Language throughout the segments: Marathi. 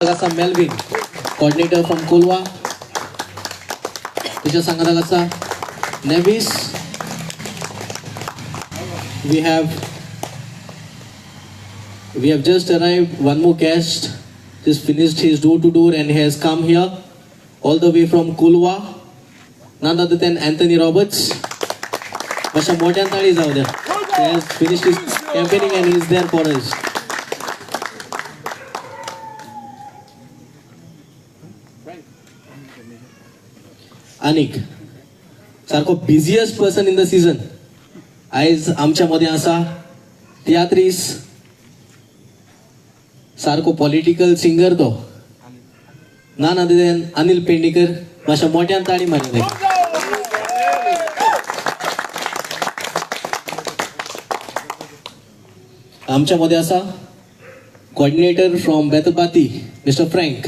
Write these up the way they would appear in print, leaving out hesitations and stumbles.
Kasa Melvin, coordinator from Kulwa. Teacher Sangada Kasa Nevis. We have just arrived. One more guest just finished his door-to-door and he has come here all the way from Kulwa. None other than Anthony Roberts. Masha Motian Tali is out there. He has finished his campaigning and he is there for us. Anik, सारको busiest person in the season. आयज आमच्या मध्ये आसा तियात्रीस सारको पॉलिटिकल सिंगर तो none other than Anil Pednekar. मातशा मोठ्यान ताळी मारूंक जाय. आमच्या मध्ये आसा coordinator from Betalbatim mister Frank.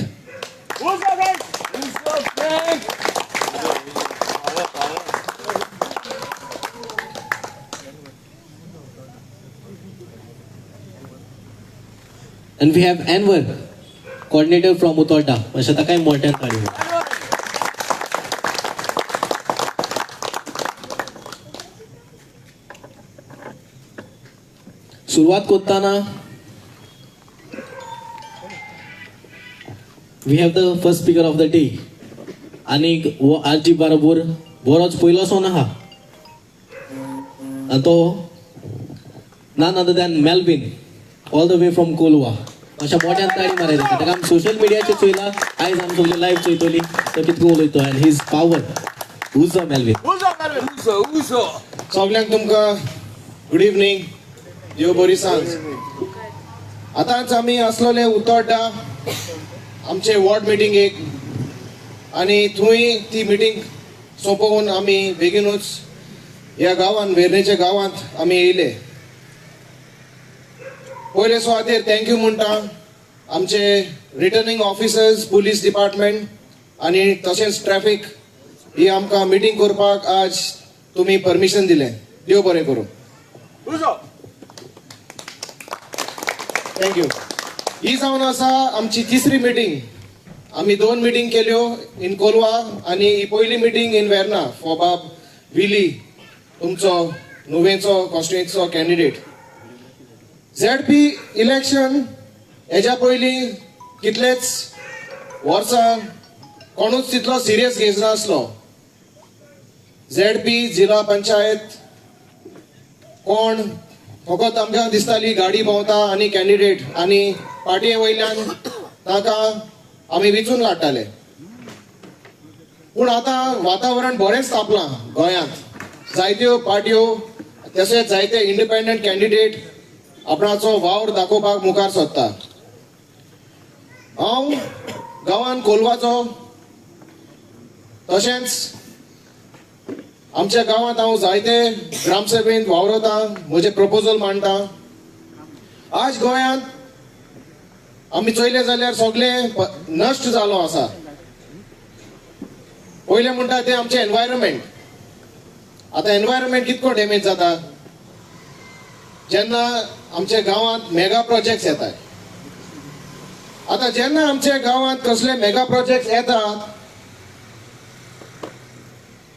And we have Anwar, coordinator from Utolda. अशा ताकाय मोठ्यान ताळी. सुरुवात करताना we have the first speaker of the day. आणि वो आजी बरोबर बरोच पयलोसोन आहा. आणि तो none other than Melvin, all the way from Kolwa. अशा मोठ्यान ताळी मारायची. ताका आमी सोशल मिडियाचेर चोयला. आयज आमी सगळी लायव्ह चोयतली. तो कितको उलयतो and his power. उजो Melvin. उजो. सगळ्यांक तुमकां गुड इवनिंग. देव बरी सांज. आतांच आमी आसलोले उतोड्डा आमचे वॉर्ड मिटिंगेक आनी थंय ती मिटींग सोंपोवन आमी बेगीनूच ह्या गांवांत वेर्णेच्या गांवांत आमी येयले. पयले सुवातेर थँक्यू म्हणटा आमचे रिटर्निंग ऑफिसर्स, पुलीस डिपार्टमेंट आनी तशेंच ट्रॅफिक ही आमकां मिटींग करपाक आज तुमी परमिशन दिलें. देव बरें करूं. थँक्यू. ही जावन आसा आमची तिसरी मिटींग. आमी 2 मिटींग केल्यो इन कोलवा आनी ही पयली मिटींग इन वेर्ना फोबाब विली तुमचो नुवेंचो कॉन्स्टिट्युएन्सीचो कॅन्डिडेट. ZP इलेक्शन हेच्या पयलीं कितलेच वर्सां कोणूच तितलो सिरियस घेयच नासलो. ZP जिल्हा पंचायत कोण फकत आमकां दिसताली गाडी भोंवता आनी कॅन्डिडेट आनी पार्टये वयल्यान ताका आमी विचून काडटाले. पूण आतां वातावरण बरेंच तापलां गोंयांत. जायत्यो पार्टयो तशेंच जायते इंडिपेंडंट कॅन्डिडेट आपणाचो वावर दाखोवपाक मुखार सरता. हांव गांवांत कोलवाचो तशेंच आमच्या गांवांत हांव जायते ग्रामसभेंत वावरता, म्हजे प्रपोजल मांडटा. आज गोंयांत आमी चोयले जाल्यार सगळे नश्ट जालो आसा. पयले म्हणटा ते आमचे एनवायरमेंट. आतां एनवायरमेंट कितको डॅमेज जाता जेन्ना आमच्या गांवांत मेगा प्रोजेक्ट्स येतात. आतां जेन्ना आमच्या गांवांत कसले मेगा प्रोजेक्ट्स येतात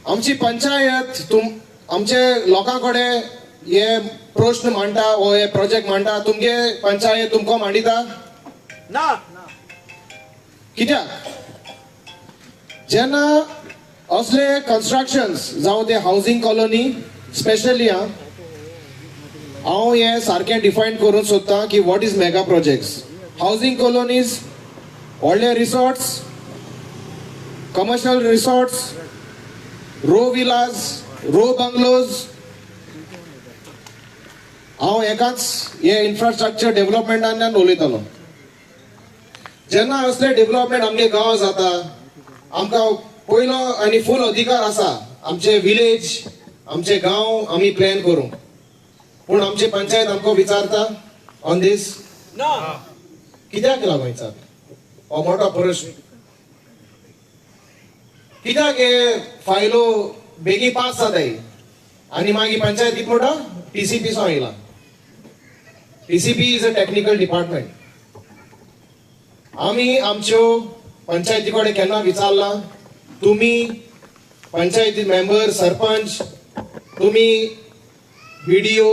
आमची पंचायत आमचे लोकां कडेन हे प्रश्न मांडटा वो हे प्रोजेक्ट मांडटा. तुमगे पंचायत तुमकां मांडिता ना. कित्याक जेन्ना असले कन्स्ट्रक्शन्स जावं ते हावजींग कॉलनी स्पेशली हांव हे सारकें डिफायन करूंक सोदतां की what is mega projects. Housing colonies, व्हडले resorts, commercial resorts, row villas, row bungalows. हांव एकाच हे इन्फ्रास्ट्रक्चर डेव्हलपमेंटांतल्यान उलयतालो. जेन्ना असले डेव्हलपमेंट आमगे गांव जाता आमकां पयलो आनी फूल अधिकार आसा आमचे विलेज, आमचे गांव आमी प्लॅन करूंक. पूण आमची पंचायत आमकां विचारता ऑन दीस ना. कित्याक लागून विचारता हो मोठो प्रश्न. कित्याक हे फायलो बेगी पास जाताय आनी मागीर पंचायत कितें म्हणटा TCP सो आयला. TCP is a technical department. आम्ही आमच्यो पंचायती कडेन केन्ना विचारला तुम्ही पंचायती मेंबर सरपंच तुम्ही BDO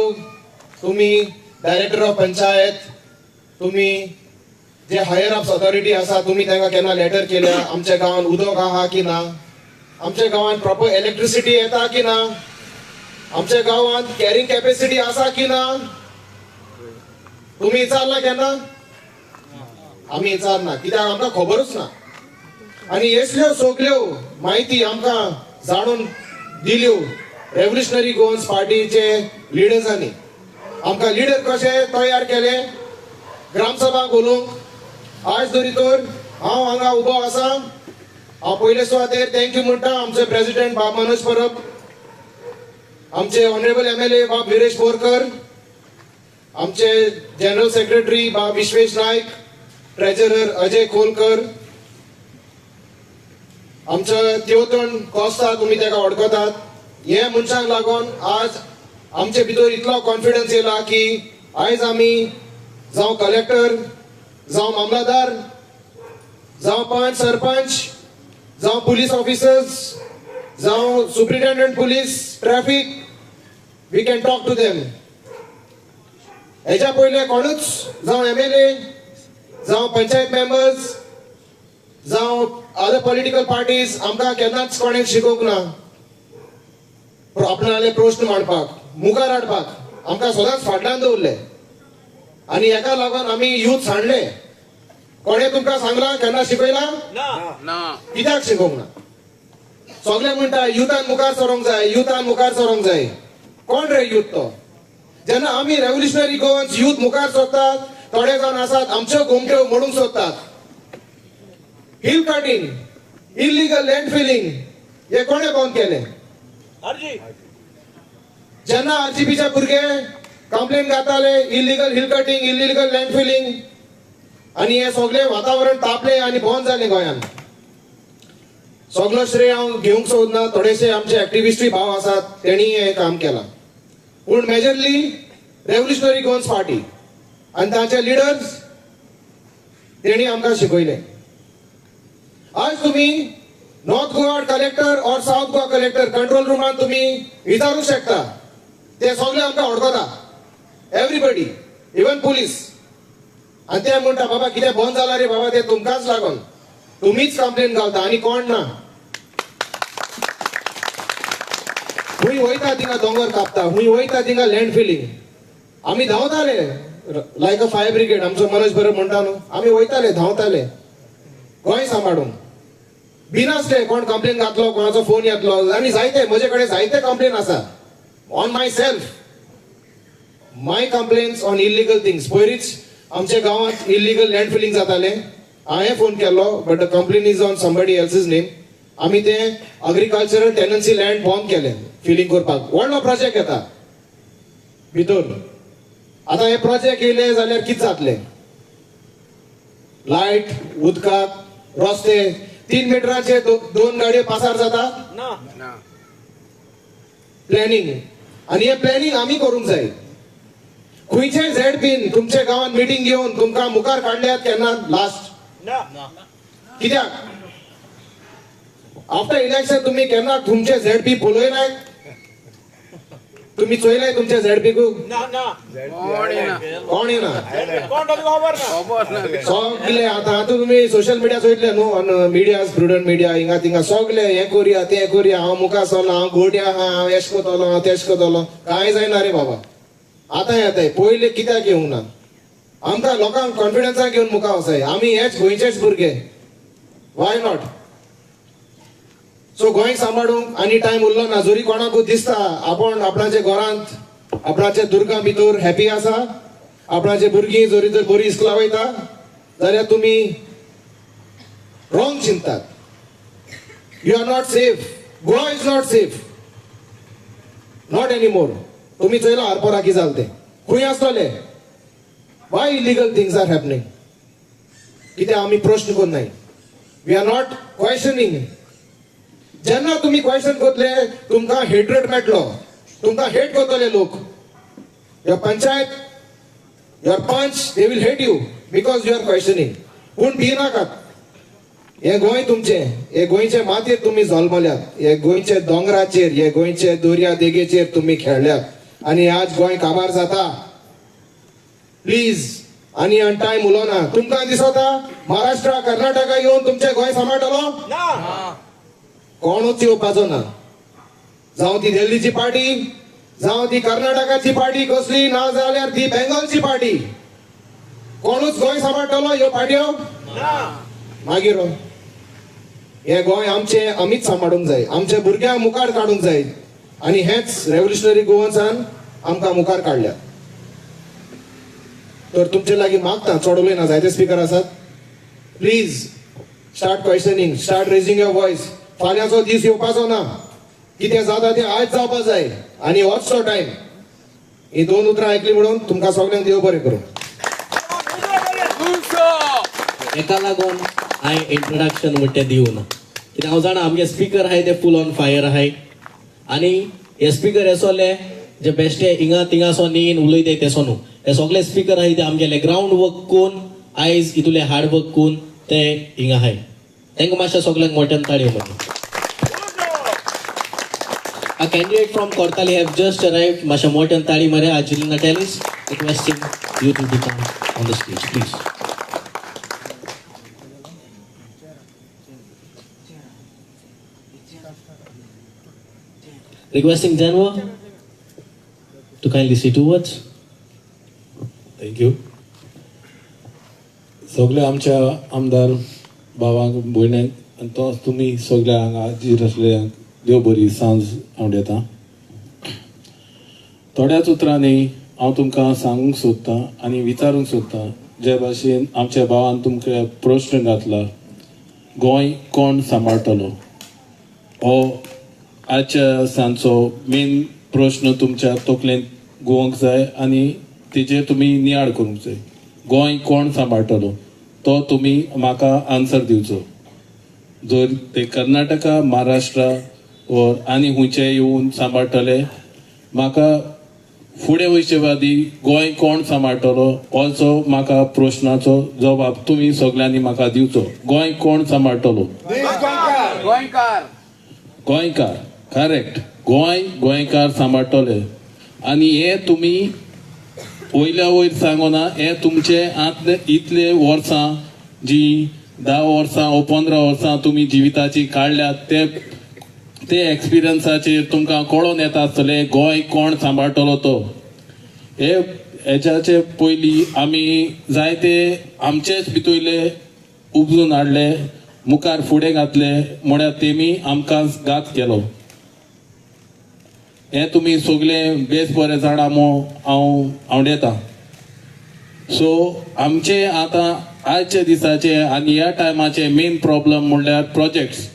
तुम्ही डायरेक्टर ऑफ पंचायत तुम्ही जे हायर अप्स ऑथॉरिटी आसा तुम्ही तांकां केन्ना लेटर केल्या आमच्या गांवांत उदक आहा की ना आमच्या गांवांत प्रॉपर इलेक्ट्रिसिटी येता की ना आमच्या गांवांत कॅरिंग कॅपॅसिटी आसा की ना तुम्ही विचारला केन्ना आम्ही विचारना कित्याक आमकां खबरूच ना आणि असल्यो सगल्यो माहिती आमकां जाणून दिल्यो रेव्होल्युशनरी गोवन्स पार्टीचे लिडर्सांनी आमकां लिडर कशे तयार केले ग्रामसभा घालूंक आज तरी तर हांव हांगा उबो आसा हांव पयले सुवातेर थँक्यू म्हणटा आमचे प्रेसिडेंट बाब मनोज परब आमचे ऑनरेबल MLA बाब विरेश बोरकर आमचे जनरल सेक्रेटरी बाब विश्वेश नायक ट्रेजरर अजय खोलकर आमचं तेवतण कोस्ता तुम्ही ताका वळखतात हे मनशांक लागून आज आमचे भितर इतलो कॉन्फिडन्स येयला की आयज आमी जावं कलेक्टर जावं मामलादार जावं पंच सरपंच जावं पुलीस ऑफिसर्स जावं superintendent police traffic we can talk to them हेच्या पयले कोणूच जावं MLA जावं पंचायत मेंबर्स जावं अदर पॉलिटिकल पार्टीज आमकां केन्नाच कोणें शिकोवंक ना आपणाले प्रश्न मांडपाक मुखार हाडपाक आमकां सदांच फाटल्यान दवरले आनी हेका लागून आमी यूथ सांडले कोणें तुमकां सांगला केन्ना शिकयला कित्याक शिकोवंक ना सगळे म्हणटा युथान मुखार सरोंक जाय युथान मुखार सरोंक जाय कोण रे यूथ तो जेन्ना आमी रेव्होल्युशनरी गोवन्स यूथ मुखार सोदतात थोडे जाण आसात आमच्यो घुमट्यो मोडूंक सोदतात hill cutting illegal land filling हे कोणे बंद केले जेन्ना RGBचे भुरगे कंप्लेन घाताले illegal hill cutting illegal land filling आणि हे सगळे वातावरण तापले आणि बंद जाले गोंयांत सगळो श्रेय हांव घेवंक सोदना थोडेशे आमचे एक्टिविस्टूय भाव आसात तेणी हे काम केलां पूण मेजरली रेव्होल्युशनरी गोवन्स पार्टी आणि तांचे लिडर्स तेणी आमकां शिकयले आज तुम्ही नॉर्थ गोवा कलेक्टर और साउथ गोवा कलेक्टर कंट्रोल रूमान तुम्ही विचारू शकता ते सगळे आमकां वळखता एवरीबडी इवन पुलीस आणि ते म्हणटा बाबा कितें बंद जाला रे बाबा ते तुमकांच लागून तुम्हीच कंप्लेन घालता आणि कोण ना हुंय वयता थिंगा दोंगर कापता हुंय वयता थिंगा लँड फिलिंग आमी धांवताले लायक अ फायर ब्रिगेड आमचो मनोज बरोबर म्हणटा न्हू आमी वयताले धांवताले गोंय सांबाळूंक बिनासले कोण कंप्लेन घातलो कोणाचो फोन येतलो आणि जायते म्हजे कडेन जायते कंप्लेन आसा on myself my complaints on illegal things पयलींच आमच्या गांवांत इल्लीगल लँड फिलिंग जाताले हांवें फोन केल्लो but the complain is on somebody else's name आमी ते अग्रिकल्चरल टेनन्सी लँड बंद केले फिलिंग करपाक व्हडलो प्रोजेक्ट येता भितर आतां हे प्रोजेक्ट येयले जाल्यार कितें जातलें लायट उदकाक रस्ते 3 मिटराचे 2 गाडयो पासार जाता प्लॅनिंग आणि हे प्लॅनिंग आमी करूंक जाय खंयचे झेडपीन तुमच्या गांवांत मिटींग घेवन तुमकां मुखार काडल्यात केन्ना लास्ट कित्याक आफ्टर इलेक्शन तुम्ही केन्ना तुमचे झेडपी पळयनात तुम्ही चोयलाय तुमच्या झेडपीकू कोण येना सगळे आता तुम्ही सोशल मिडिया चोयतले न्हू मिडिया प्रुडंट मिडिया हिंगा थिंगा सगळे हे करूया ते करूया हांव मुखार सरलो हांव घोड्या हांव एश कोतलो हांव तेश कोतलो कांय जायना रे बाबा आतां येताय पयले कित्याक येवंक ना आमकां लोकांक कॉन्फिडन्सान घेवन मुखार वचाय आमी हेच गोंयचेच भुरगे वाय नॉट सो गोंय सांबाळूंक आनी टायम उरलो ना जरी कोणाकूच दिसता आपण आपणाच्या घरांत आपणाच्या दुर्गा भितर हॅपी आसा आपणाचे भुरगीं जरी जर बरी इस्कुला वयता जाल्यार तुमी रॉंग चिंततात you are not safe Goa is not safe not any more तुम्ही चोयला आरपोरा कितें जालें तें खंय आसतले why illegal things are happening कित्याक आमी प्रश्न करनाय वी आर नॉट क्वेश्चनिंग जेन्ना तुम्ही क्वेश्चन करतले तुमकां हेट्रेड मेळटलो तुमकां हेट करतले लोक your panchayat your panch they will hate you because you are questioning पूण भिनाकात. हे गोंय तुमचें, हे गोंयचे मातयेत तुम्ही जल्मल्यात, हे गोंयचे दोंगराचेर, हे गोंयचे दर्या देगेचेर तुम्ही खेळल्यात आणि आज गोंय काबार जाता. प्लीज आणि टाइम उलोवना. तुमकां दिसता महाराष्ट्रा कर्नाटका येवन तुमचे गोंय सांबाळटलो? कोणूच येवपाचो ना. जावं ती दिल्लीची पार्टी, जावं ती कर्नाटकाची पार्टी कसली, ना जाल्यार ती बेंगॉलची पार्टी. कोणूच गोंय सांबाळटलो ह्यो पार्ट्यो? मागीर हे गोंय आमचे आमीच सांबाळूंक जाय, आमच्या भुरग्यांक मुखार काडूंक जाय आणि हेच रेव्होल्युशनरी गोवन्सान आमकां मुखार काडल्या. तर तुमचे लागीं मागता, चड उलयना, जायते स्पीकर आसात. Please start questioning, start raising your voice. फाल्यांचो दीस येवपाचो ना. कितें जाता तें आज जावपा जाय आनी होच तो टायम. ही 2 उतरां आयकली म्हणून तुमकां सगळ्यांक देव बरें करूं. एका लागून हांवें इंट्रोडक्शन म्हणटें दिवं ना, कित्याक हांव जाणा आमगे स्पीकर आहाय ते फूल ऑन फायर आहाय आनी हे स्पीकर येसोले जे बेश्टे हिंगा थिंगा सो नीन उलयताय तेसो न्हू. हे सगळे स्पीकर आहाय ते आमगेले ग्राउंड वर्क करून आयज इतुले हार्ड वर्क करून ते हिंगा आहाय. तांकां मातशें सगळ्यांक मोठ्यान ताळयो म्हणून. A candidate from Kortali have just arrived. Masha Morton Tali Mare Ajilina Talis, requesting you to become on the stage, please. Requesting Janwa to kindly say 2 words. Thank you. सगळे आमच्या आमदार भावांक भयणांक आनी तो तुमी सगळ्या हांगा हाजीर आसले देव बरी सांज हांव दिता. थोड्याच उतरांनी हांव तुमकां सांगूंक सोदतां आनी विचारूंक सोदतां जे भाशेन आमच्या भावान तुमकां प्रश्न घातला, गोंय कोण सांबाळटलो, हो आजच्या सांजचो मेन प्रश्न तुमच्या तकलेंत घुवंक जाय आनी तेजेर तुमी नियाळ करूंक जाय. गोंय कोण सांबाळटलो तो तुमी म्हाका आन्सर दिवचो. जर ते कर्नाटका, महाराष्ट्रा व आनी खुंयचे येवन सांबाळटले, म्हाका फुडें वयचे वादी गोंय कोण सांबाळटलो असो म्हाका प्रश्नाचो जबाब तुमी सगळ्यांनी म्हाका दिवचो. गोंय कोण सांबाळटलो? गोंयकार. करेक्ट. गोंयकार सांबाळटले. आनी हे तुमी वयल्या वयर सांगोना, हे तुमचे आतले इतले वर्सां जी 10 वर्सां व 15 वर्सां तुमी जिविताची काडल्यात ते एक्सपिरियन्साचेर तुमकां कळोन येता आसतले गोंय कोण सांबाळटलो तो. हेच्याचे पयलीं आमी जायते आमचेच भितरले उपजून हाडले, मुखार फुडें घातले, म्हळ्यार तेमी आमकां घात केलो. हे तुमी सगळे बेस बरें जाणा म्हूण हांव आवडेता. सो आमचे आतां आजच्या दिसाचे आनी ह्या टायमाचे मेन प्रॉब्लम म्हणल्यार प्रोजेक्ट्स.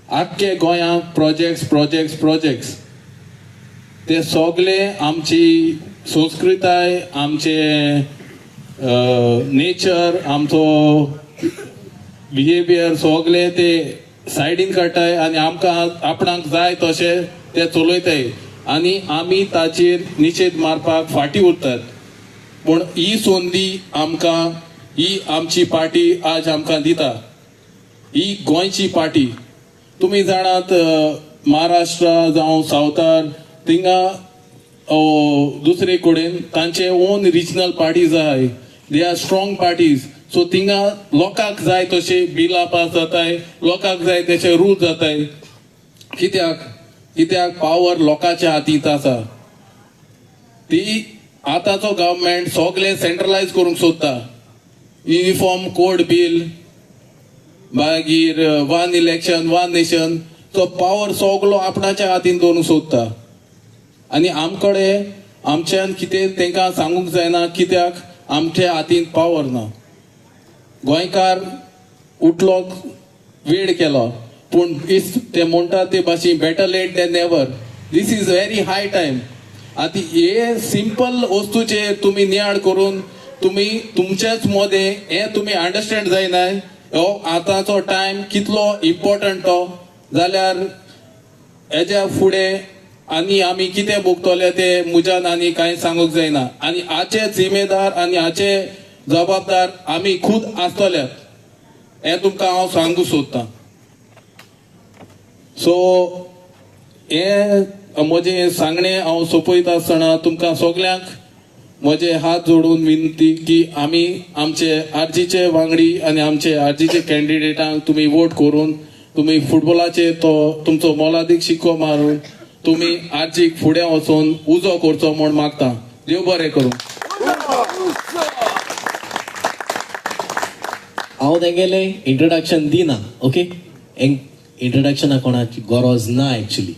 आख्खे गोंयांत प्रोजेक्ट्स ते सगळे आमची संस्कृताय, आमचे नेचर, आमचो बिहेवियर सगळे ते सायडीन काडटाय आनी आमकां आपणाक जाय तशें ते चलयताय आनी आमी ताचेर निशेध मारपाक फाटीं उरतात. पूण ही संदी आमकां ही आमची पार्टी आज आमकां दिता. ही गोंयची पार्टी. तुमी जाणात महाराष्ट्रा जावं सावथार थिंगा दुसरे कडेन तांचे ओन रिजनल पार्टीज आहाय. They are strong parties. So थिंगा लोकांक जाय तशे बिलां पास जाताय, लोकांक जाय तशे रूल जाताय. कित्याक पावर लोकांच्या हातींत आसा. ती आतांचो गव्हर्मेंट सगळे सेंट्रलायज करूंक सोदता. युनिफॉर्म कोड बील, मागीर 1 इलेक्शन 1 नेशन, तो पावर सगळो आपणाच्या हातीन दवरूंक सोदता. आनी आमकडे आमच्यान कितें तांकां सांगूंक जायना कित्याक आमच्या हातीन पावर ना. गोंयकार उठलो, वेळ केलो, पूण ते म्हणटा ते भाशेन better late than never. This is very high time. आतां हे सिंपल वस्तूचेर तुमी नियाळ करून तुमी तुमचेच मोदे हे तुमी अंडरस्टँड जायनाय हो आतांचो टायम कितलो इम्पॉर्टंट तो. जाल्यार हेज्या फुडें आनी आमी कितें भोगतले ते मुजान आनी कांय सांगूंक जायना. आनी हाचे जिम्मेदार आनी हाचे जबाबदार आमी खूद आसतल्यात. हें तुमकां हांव सांगूंक सोदतां. सो हे म्हजें सांगणें हांव सोंपयता आसतना तुमकां सगल्यांक म्हजे हात जोडून विनंती की आमी आमचे आरजीचे वांगडी आनी आमचे आरजीचे कॅन्डिडेटांक तुमी वोट करून तुमी फुटबॉलाचेर तो तुमचो मोलादीक शिक्को मारून तुमी आरजीक फुडें वचून उजो करचो म्हूण मागता. देव बरें करूं. हांव तेंगेले इंट्रोडक्शन दिना. ओके, इंट्रोडक्शना कोणाची गरज ना एक्चुअली,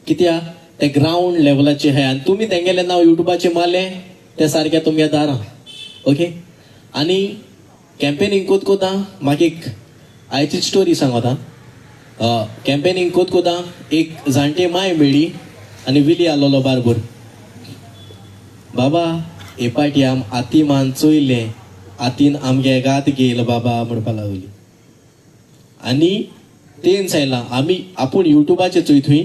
कित्याक ते ग्राउंड लेवलाचे हे आनी तुमी तेंगेले नांव युट्यूबाचेर मारले ते सारके तुमगे दारां. ओके, आनी कॅम्पेनींग कोता म्हाका एक आयची स्टोरी सांगता. कॅम्पेनींग कोता एक जाणटी माय मेळ्ळी आनी विली आसलोलो बारबूर. बाबा हे पाटी आती मान चोयलें, आतीन आमगे गात घेयल बाबा म्हणपा लागली. आनी तेन सांगलां आमी आपूण युट्यूबाचेर चोयतूय,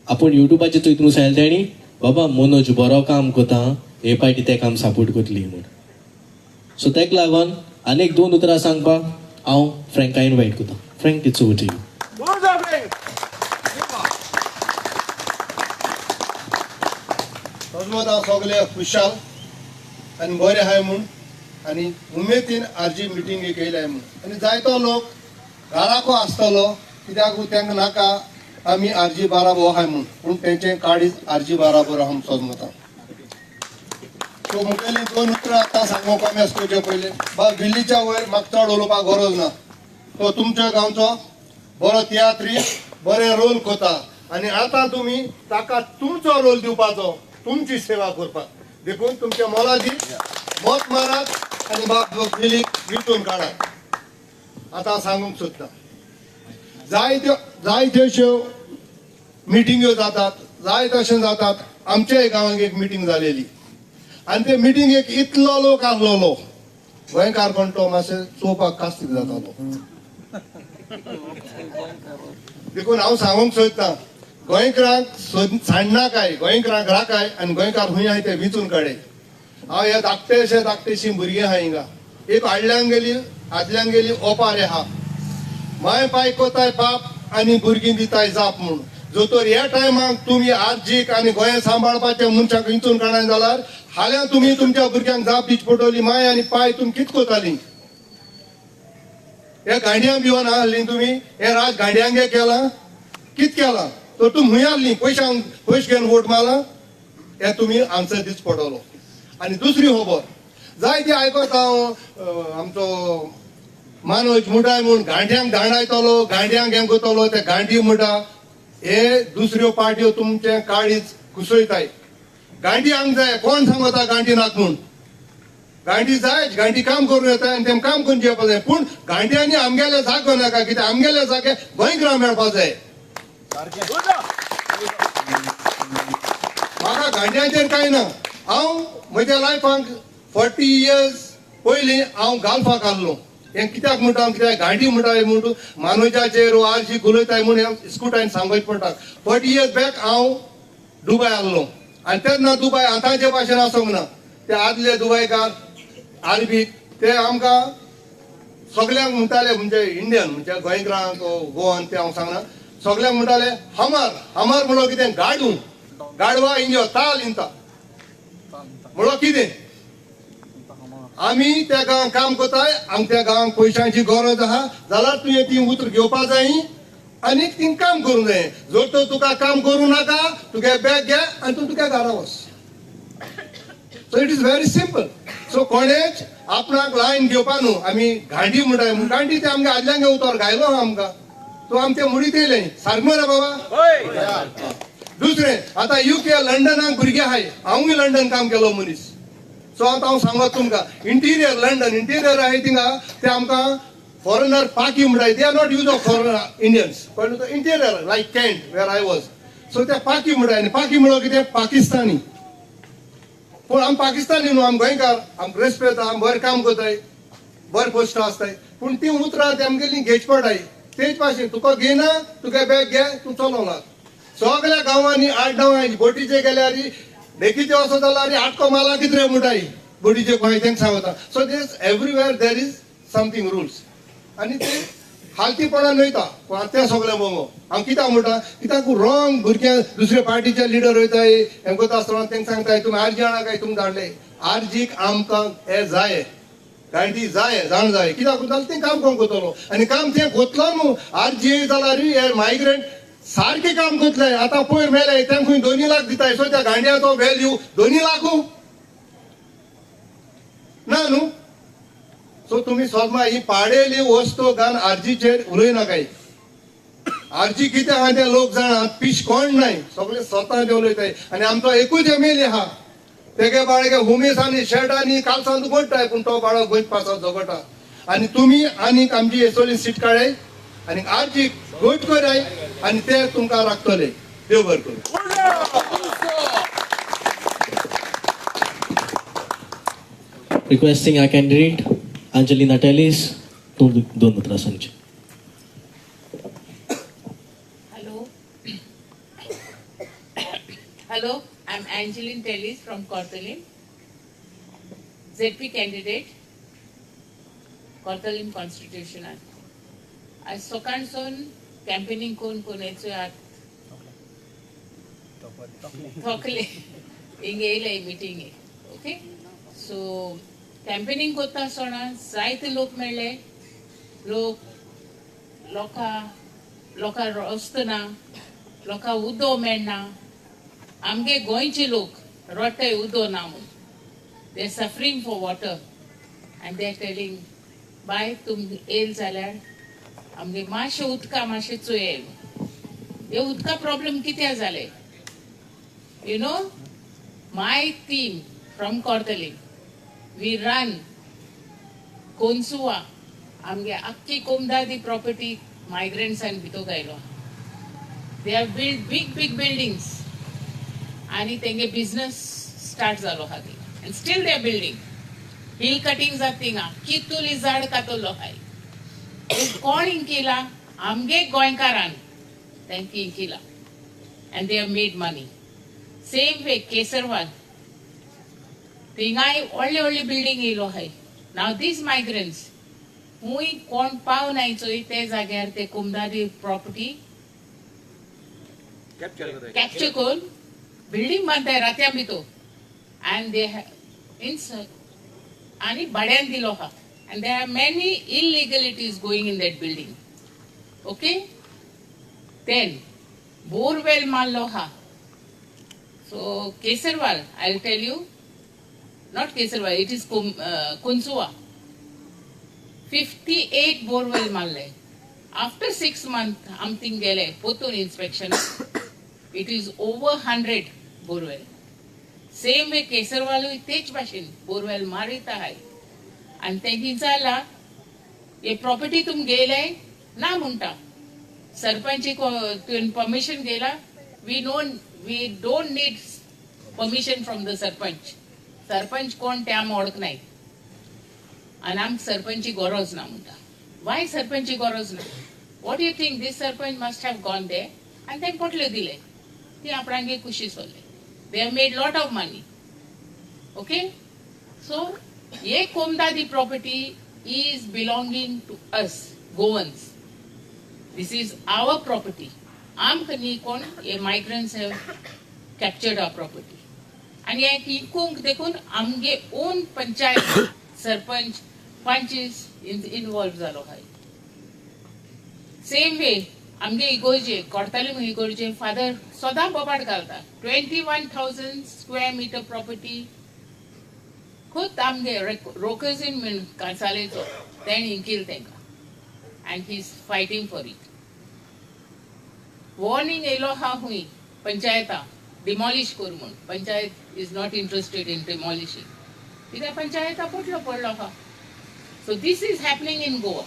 आपूण युट्यूबाचेर चोयतूं सांगलें तेणी बाबा मनोज बरो काम कोता, हे पाटी तेका आमी सपोर्ट करतली म्हूण. सो तेका लागोन आनीक 2 उतरां सांगपाक हांव फ्रँका इनवायट कोता. Frank, it's over to you. समज हांव सगळे खुशाल आनी बरे आहाय म्हूण आनी उमेदीन आरजी मिटिंगेक येयलाय म्हूण. आनी जायतो लोक घराको आसतलो, कित्याक तांकां नाका आमी आरजी बाराबर आहाय म्हूण, पूण तेंचे काडीच आरजी बाराबर आहा समजता. सो मुखेली 2 उतरां आतां सांगूंक आमी आसपाचे पयले. दिल्लीच्या वयर म्हाका चड उलोवपाक गरज ना. तो तुमच्या गांवचो बरो तियात्री बरे रोल कोता आनी आतां तुमी ताका तुमचो रोल दिवपाचो, तुमची सेवा करपाक. देखून तुमच्या मोलादी मत मारात आनी बाप दिल्लीक विटून काडात. आतां सांगूंक सोदता, जायत्योश्यो मिटिंग्यो जातात, जाय तशें जातात. आमच्याय गांवांत एक मिटींग जालेली आनी ते मिटिंगेक इतलो लोक आसलोलो, गोंयकारपण तो मातशें चोवपाक कास्तीक जातालो. देखून हांव सांगूंक सोदतां, गोंयकारांक सांडनाकाय, गोंयकारांक राखाय आनी गोंयकार खंय आहाय ते विचून काडय. हांव हे धाकटेशीं भुरगीं आहा हिंगा, एक आदल्यान गेली ओपार आहा, माय पाय कोताय बाप आनी भुरगीं दिताय जाप म्हूण. जोतोर ह्या टायमाक तुमी आर्जीक आनी गोंय सांबाळपाच्या मनशाक विचून काडाय जाल्यार हाल्यां तुमी तुमच्या भुरग्यांक जाप दिवची पडटली. माय आनी पाय तुमी कित कोतालीं? हे गांडयांक भिवन आहली तुमी, हे राज गांडयांगे केलां, कित केलां? तर तूं खंय आहलीं पयशे घेवन वोट मारला, हे तुमी आन्सर दिवचो पडटलो. आनी दुसरी खबर, जायती आयकता हांव आमचो मनोज मुडाय म्हूण गांडयांक धांडायतलो, गांडयांक हें कोतलो, ते गांडी मुडा हे दुसऱ्यो पार्ट्यो तुमचे काळीच कुसयताय. गांडी हांग जाय, कोण सांगता गांडी नाक म्हूण? गांडी जाय, गांडी काम करून येता आनी तेम काम करून जेवपा जाय. पूण गांडयांनी आमगेले जागो नाका, कित्याक आमगेले जागे गोंयकारांक मेळपा जाय. म्हाका गांडयांचेर कांय ना. हांव म्हज्या लायफांक 40 इयर्स पयलीं हांव गाल्फाक आहलो. हें कित्याक म्हणटा, कित्याक गांडी म्हणटाय म्हणून मानोजाचेर आरजी उलयताय म्हूण हें इस्कुटायन सांगपाचें पडटा. 40 इयर्स बॅक हांव दुबय आहलो आनी तेन्ना दुबय आतांचे भाशेन आसूंक ना. ते आदले दुबयकार आरबी ते आमकां सगल्यांक म्हणटाले, म्हणजे इंडियन म्हणजे गोंयकारांक गोवन ते हांव सांगना, सगल्यांक म्हणटाले हमर. हमर म्हणलो कितें? गाडू, गाडवा इंजो ताल इंता म्हणलो कितें? आमी त्या गांवांक काम कोताय, आमच्या गांवांक पयशांची गरज आहा जाल्यार तुवें ती उतर घेवपा जाय आनी ती काम करूंक जाय. जर तर तुका काम करूं नाका, तुगे बॅग घे आनी तूं तुगे घरा वच. So it is very simple. So कोणेच आपणाक लायन घेवपा न्हू. आमी गांडी म्हणटाय, गांडी ते आमगे आदल्यांगे उतर घायलो आमकां, सो आमी ते मुडीत येयले. सारकें मरे बाबा? दुसरें, आतां UK लंडनाक भुरगे आहाय, हांवूय लंडन काम केलो मनीस. सो आतां हांव सांगत तुमकां, इंटिरियर लंडन इंटिरियर आहाय थिंगा ते आमकां फॉरेनर पाकी म्हणटाय. They are not use of foreigner Indians, पण interior like can't where I was. So ते पाकी म्हणटाय. आनी पाकी म्हणलो कितें? पाकिस्तानी. पूण आमी पाकिस्तानी न्हू, आमी गोंयकार, आमकां रेस्पेक्ट आहा, बरें काम कोताय, बरें पोस्ट आसताय. पूण ती उतरां तेमगेली घेवची पडटाय. तेच भाशेन तुका घेयना, तुगे बॅग घे, तूं चलो लाग. सगळ्या गांवांनी 8-9 बोटीचे गेल्यार देखीचे वचत जाल्यार आटको माला कितें म्हणटाय बोटीचे खंय तेंक सांगता. So this everywhere there is something rules. आनी ते हालतीपणान वयता पण ते सगळें मगो हांव कित्याक म्हणटा कित्याक रॉंग भुरग्यांक दुसरे पार्टीचे लिडर वयताय हें करता आसतना तेंका सांगताय तुमी आरजी हाडा काय तुमी धाडले आरजीक आमकां हे जाय गाडी जाय जाण जाय कित्याक जाल्यार तें काम कोण करतलो आनी काम तें कोतलो न्हू आरजी जाल्यार हे मायग्रंट सारखे काम करतले आतां पयर मेले तेंका 2 लाख दिताय सो त्या गांडयाचो व्हॅल्यू 2 लाख ना न्हू सो तुम्ही स्वतः ही पाडेली वस्तू घान आरजीचेर उलयनाकाय आरजी कित्याक आहा ते लोक जाणा पिश कोण नाही सगळे स्वतः ते उलयताय आनी आमचो एकूच एमएलए आहा तेगे बाळगे हुमेस आनी शेडांनी कालसां घडटाय पूण तो बाळो गोंय पासात झगडटा आनी तुमी आनीक आमची एसोलीन सीट काडाय आनी आरजी गोंयत कराय आनी ते तुमकां राखतले देव बरें करूं Requesting our candidate, Angelina Tellis, दोन त्रासांची. Hello. Hello, I'm Angeline Tellis from Kortalim, ZP candidate, Kortalim Constitutional. I सकाळसून कॅम्पेनिंग कोण येचो आत थोकले हिंगे येयले मिटिंगे ओके सो कॅम्पेनिंग करता आसतना जायते लोक मेळ्ळे लोकां रस्तो ना लोकां उदो मेळना आमगे गोंयचे लोक रोडटाय उदो ना म्हूण they suffering for water and they are telling bye तुम येयल जाल्यार आमगे मातशें उदका मातशें चोयल हे उदका प्रॉब्लेम कित्याक जाले you know my team from Kortalim we run Konsua आमगे आख्खी कोमदादी प्रॉपर्टी मायग्रंट्सान भितो गायलो they have build big buildings आनी तेंगे बिझनेस स्टार्ट जालो हा and still they are building hill cutting जात थिंगा कितुली झाड कातलो हाय कोण इंकिला आमगे गोंयकारान तेंका इंकिला and they have made money same way Kesarwal थिंगाय व्हडले बिल्डिंग येयलो हाय नाव दीस मायग्रंट्स हुंय कोण पाव नाय चोय ते जाग्यार ते कुमदादी प्रॉपर्टी कॅप्चर करून बिल्डिंग बांदताय रात्या भितो अँड दे आनी भाड्यान दिलो हा and there are many illegalities going in that building okay then borewell मारलो हा so Kesarwal I will tell you not Kesarwal, it is Kunsua. 58 borewell malle. After 6 months, amthing gele, potun inspection, it is over 100 borewell. Same way Kesarwal tej bashin borewell marita hai. And tegin sala, ye property tum gele na munta. Sarpanchi ko permission gela, we don't need permission from the sarpanch. Sarpanch कोण ते आम ओळख नाही आणि आमक सरपंची गरज ना म्हणटा वाय सरपंची गरज ना what you think this sarpanch must have gone they आणि ते पोटले दिले ती आपणांगे खुशी सोडले they have made lot of money okay so ये कोमदादी property is belonging to us Goans this is our property आमक न्ही कोण ये migrants have captured our property आणि इंकूंक देखून आमगे ओन पंचायत सरपंच पंचीस इन्वॉल्व जालो हाय सेम वे आमगे इगोर्जे कोर्तालीम इगोर्जे फादर सदां बोबाड घालता 21,000 स्क्वेअर मीटर प्रॉपर्टी खुद आमगे रोकर्जीन म्हण कांसालेचो तेण इंकील तेंका and he is fighting for it warning येयलो हा हुंय पंचायता डिमॉलिश कर म्हूण panchayat is not interested in demolishing कित्याक पंचायता पोटलो पडलो हा so this is happening in Goa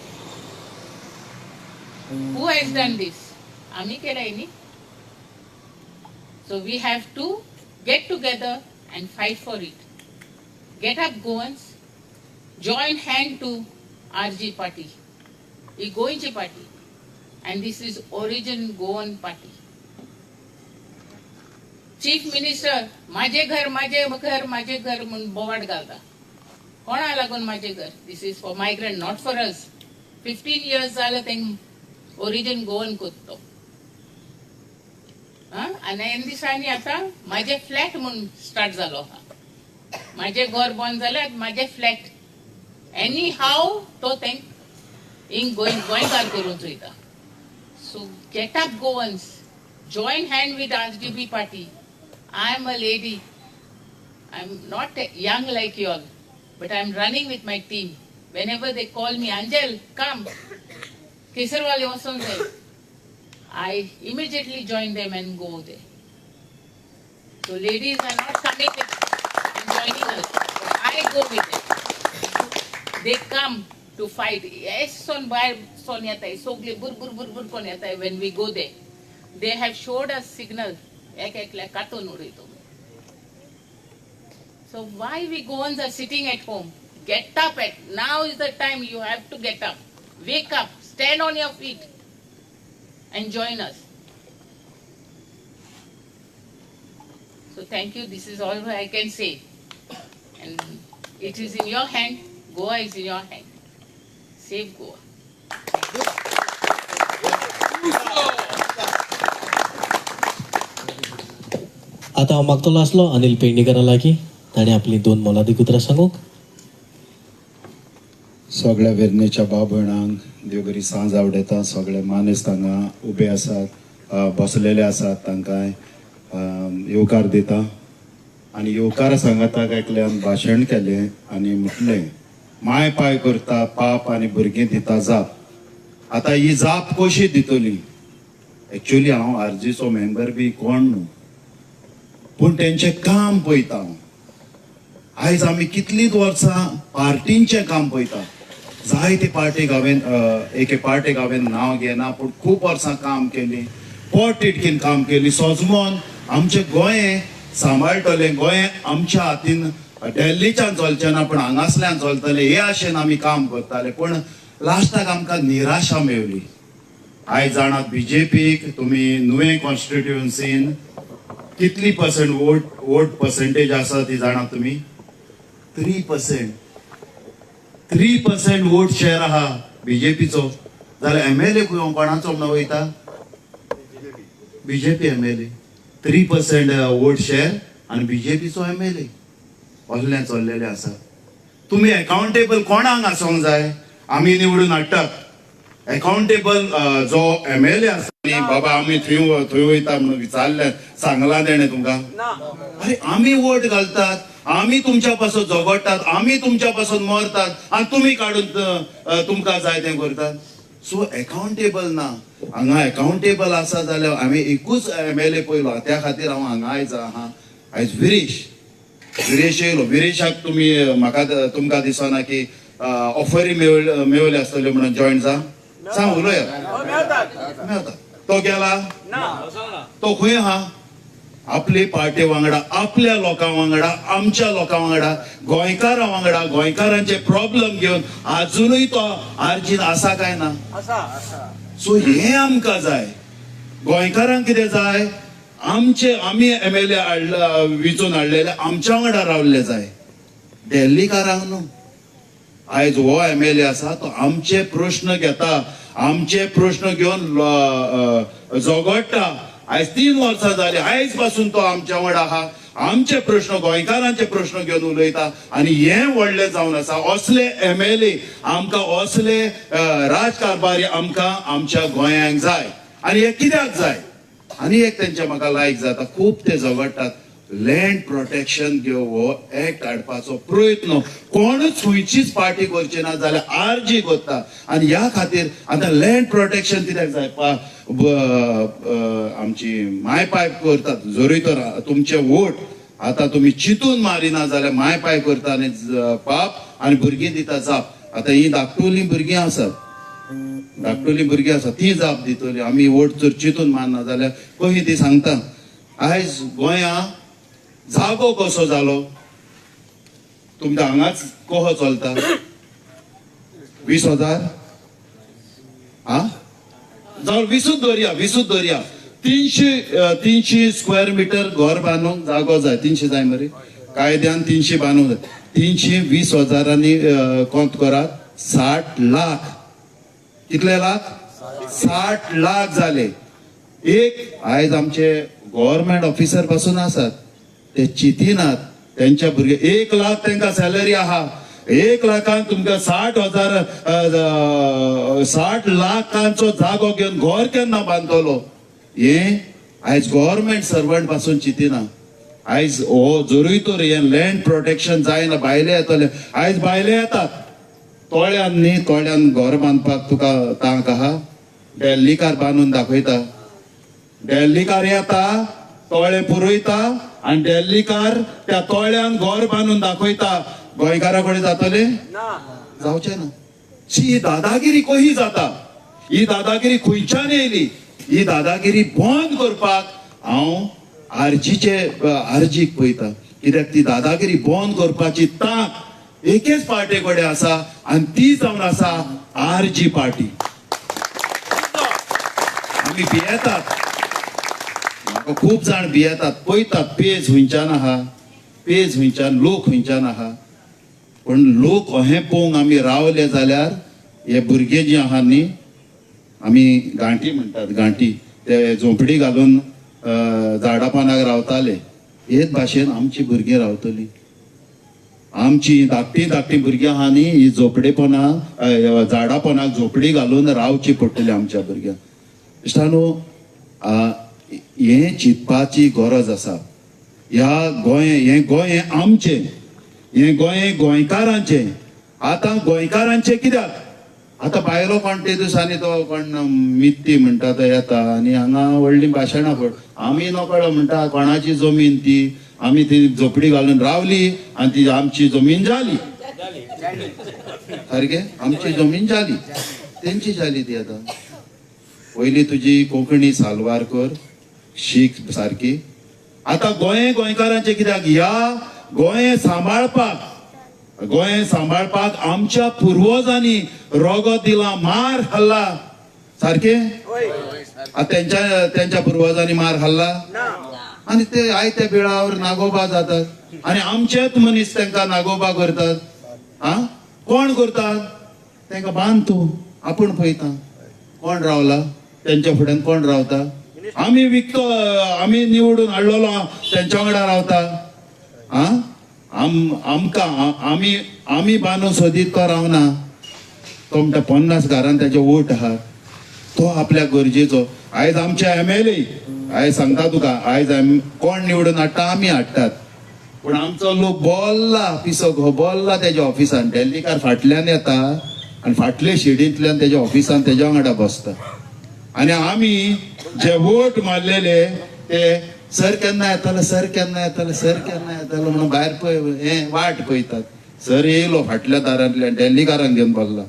who has done this आम्ही केलाय न्ही so we have to get together and fight for it get up Goans join hand to RG party ही गोंयची party and this is origin Goan party chief minister माझे घर म्हणून बोवाड घालता कोणा लागून माझे घर this is for migrant not for us 15 years झालं ते ओरिजिन गोवन करतो. आणि एन दिसांनी आता माझे फ्लॅट म्हणून स्टार्ट झालो हा. माझे घर बंद जाल्यार माझे फ्लॅट एनी हाव तो तें गोंयकार करून Choyta. So gate up Goans, join hand with RGB party. I am a lady. I am not young like you all, but I am running with my team. Whenever they call me, Anjal, come. Kesarwale wasun say, I immediately join them and go there. So ladies are not coming and joining us. I go with them. They come to fight. Yes, Sonia tai, sogle bur kon yata when we go there. They have showed us signal. So why we Goans are sitting at home? Get up now is the time you have to get up. Wake up, stand on your feet and join us. So thank you. This is all I can say. And it is in your hand. Goa is in your hand. Save Goa. आता हांव मागतलो आसलो अनिल पेडणेकरा लागीं. ताणें आपली 2 मोलादीक उतरां सांगूंक. सगळ्या वेदनेच्या भाव भयणांक देव बरी सांज आवडयता. सगळे मानेस्त हांगा उबे आसात, बसलेले आसात, तांकां येवकार दिता. आनी येवकार सांगाताक एकल्यान भाशण केलें आनी म्हटलें, माय पाय करता पाप आनी भुरगीं दिता जाप. आतां ही जाप कशी दितली? एक्चुअली हांव आरजीचो मेंबर बी कोण न्हू, पूण तेंचें काम पळयता हांव. आयज आमी कितलींच वर्सां पार्टींचें काम पळयता. जायते पार्टीक हांवें एके पार्टीक हांवें नांव घेना, पूण खूब वर्सां काम केलीं, पोट तिडकीन काम केलीं. सोजमोन आमचें गोंय सांबाळटलें, गोंय आमच्या हातीन दिल्लीच्यान चलचें ना पूण हांगासल्यान चलतलें हे आशेन आमी काम करताले. पूण लास्टाक आमकां निराशा मेवली. आयज जाणात बीजेपीक तुमी नुवें कॉन्स्टिट्युएन्सीन कितली पर्सेंट वोट पर्सेंटेज आसा ती जाणा तुमी? 3%. 3% वोट शेअर आहा बीजेपीचो. जाल्यार MLA कोणाचो म्हणून वयता? BJP MLA. 3% वोट शेअर आनी बीजेपीचो MLA असलें चल्लेलें आसा. तुमी अकाउंटेबल कोणाक आसोंक जाय? आमी निवडून हाडटात. अकाउंटेबल जो MLA आसा न्ही, बाबा आमी थंय वयता म्हणून विचारलें, सांगलां तेणें तुमकां? अरे आमी वोट घालतात, आमी तुमच्या पासून झगडटात, आमी तुमच्या पासून मरतात आनी तुमी काडून तुमकां जाय तें करतात. सो अकाउंटेबल ना. हांगा अकाउंटेबल आसा जाल्यार हांवें एकूच MLA पयलो, त्या खातीर हांव हांगा आयज आहा. आयज विरेश येयलो. विरेशाक तुमी म्हाका तुमकां दिसना की ऑफरी मेवल्यो आसतल्यो म्हणून जॉयन जा? सांग उलोया. मेळता. तो गेला? तो खंय आहा? आपली पार्टी वांगडा, आपल्या लोकां वांगडा, आमच्या लोकां वांगडा, गोंयकारां वांगडा, गोंयकारांचे प्रॉब्लेम घेवन आजुनूय तो आर्जीन आसा काय ना? सो हे आमकां जाय. गोंयकारांक कितें जाय? आमी MLA विचून हाडलेले आमच्या वांगडा रावल्ले जाय, दिल्लीकारांक न्हू. आयज हो MLA आसा तो आमचे प्रश्न घेता, आमचे प्रश्न घेवन झगडटा. आयज 3 वर्सां जाली, आयज पासून तो आमच्या वांगडा आहा. आमचे प्रश्न, गोंयकारांचे प्रश्न घेवन उलयता आनी हे व्हडलें जावन आसा. असले MLA आमकां, असले राजकारभारी आमकां आमच्या गोंयांक जाय. आनी हे कित्याक जाय? आनी एक तेंचे म्हाका लायक जाता, खूब ते झगडटात. लँड प्रोटेक्शन घेवन हो एक्ट हाडपाचो प्रयत्न कोणूच खंयचीच पार्टी करची ना जाल्यार RG करता. आनी ह्या खातीर आतां लँड प्रोटेक्शन कित्याक जाय? आमची माय पाय करतात, जरी तर तुमचे वोट आतां तुमी चिंतून मारिना जाल्यार माय पाय करता आनी पाप आनी भुरगीं दिता जाप. आतां ही धाकटुली भुरगीं आसात, ती जाप दितली. आमी वोट जर चिंतून मारना जाल्यार कशी ती सांगता. आयज गोंया जागो कसो जालो? तुमकां हांगाच कसो चलता? 20,000 जावं 20 धरया. 300 स्क्वेअर मिटर घर बांदूंक जागो जाय. 300 जाय मरे, कायद्यान 300 बांदूंक जाय. 320,000 कोंत करात, 60 लाख. कितले लाख 60 लाख झाले. एक आयज आमचे गव्हर्नमेंट ऑफिसर पासून आसात ते चिंतिनात त्यांच्या भुरगे 1 लाख त्यांना सॅलरी आहा. 1 लाखान तुमकां 60 लाखांचो जागो घेवन घर केन्ना बांदतलो. हे आयज गव्हर्नमेंट सर्वंट पासून चिंतिना. आयज हो जरूय तर हे लँड प्रोटेक्शन जायना भायले येतले. आयज भायले येतात तोळ्यान न्ही तोळ्यान घर बांदपाक तुका तांक आहा. दिल्लीकार बांदून दाखयता. दिल्लीकार येता तोळे पुरयता आणि दिल्लीकार त्या तोळ्यान घर बांदून दाखयता. गोंयकारा कडेन जातले जावचे ना. ही दादागिरी कशी जाता. ही दादागिरी खंयच्यान येयली. ही दादागिरी बंद करपाक हांव आरजीक पळयता. कित्याक ती दादागिरी बंद करपाची तांक एकेच पार्टी कडेन आसा आणि ती जावन आसा आरजी पार्टी. आमी भियेतात. म्हाका खूब जाण भियेतात पळयतात पेज खंयच्यान आहा पेज खंयच्यान लोक खंयच्यान आहा. पण लोक अहें पळोवंक आमी रावले जाल्यार हे भुरगे जे आहा न्ही आमी गांठी म्हणटात गांठी ते झोंपडी घालून झाडां पानाक रावताले हेच भाशेन आमची भुरगीं रावतली. आमची धाकटी भुरगीं आहा न्ही ही झोपडेपणां झाडां पानाक झोपडी घालून रावची पडटली आमच्या भुरग्यांक. इश्टानो हे चिंतपाची गरज आसा. ह्या हे गोंय आमचें. हे गोंय गोंयकारांचें. आतां गोंयकारांचें कित्याक आतां भायलो कोण ते दिसांनी तो कोण मित्ती म्हणटा तो येता आनी हांगा व्हडलीं भाशणां पड. आमी नकळो म्हणटा कोणाची जमीन ती आमी ती झोपडी घालून रावली आनी ती आमची जमीन जाली. सारकें आमची जमीन जाली तेंची जाली ती. आतां पयली तुजी कोंकणी सालवार कर शीक सारकी. आतां गोंयकारांचें कित्याक ह्या गोंय सांबाळपाक आमच्या पुर्वजांनी रगत दिला मार खाल्ला. सारखे त्यांच्या पुर्वजांनी मार खाल्ला आणि ते आयत्या बिळावर नागोबा जातात आणि आमचेच मनीस त्यांना नागोबा करतात. कोण करतात त्यांना बांद तू आपण पळयता कोण रावला त्यांच्या फुड्यान कोण रावता. आमी विकतो आमी निवडून हाडलेलो त्यांच्या वांगडा रावता. आमकां आमी बांदून सोदीत तो रावना. तो म्हणटा 50 घरांत त्याचे वोट आहात तो आपल्या गरजेचो. आयज आमचे MLA आयज सांगता तुका आयज कोण निवडून हाडटा आमी हाडटात. पूण आमचो लोक बोल्ला पिसो बोल्ला त्याच्या ऑफिसान. दिल्लीकार फाटल्यान येता आनी फाटले शिडींतल्यान त्याच्या ऑफिसान तेज्या वांगडा बसता. आनी आमी जे वोट मारलेले ते सर केन्ना येतालो सर केन्ना येतालो सर केन्ना येतालो म्हणून भायर हे वाट पळयतात. सर येयलो फाटल्या दारांतल्यान दिल्लीकारांक घेवन बसला.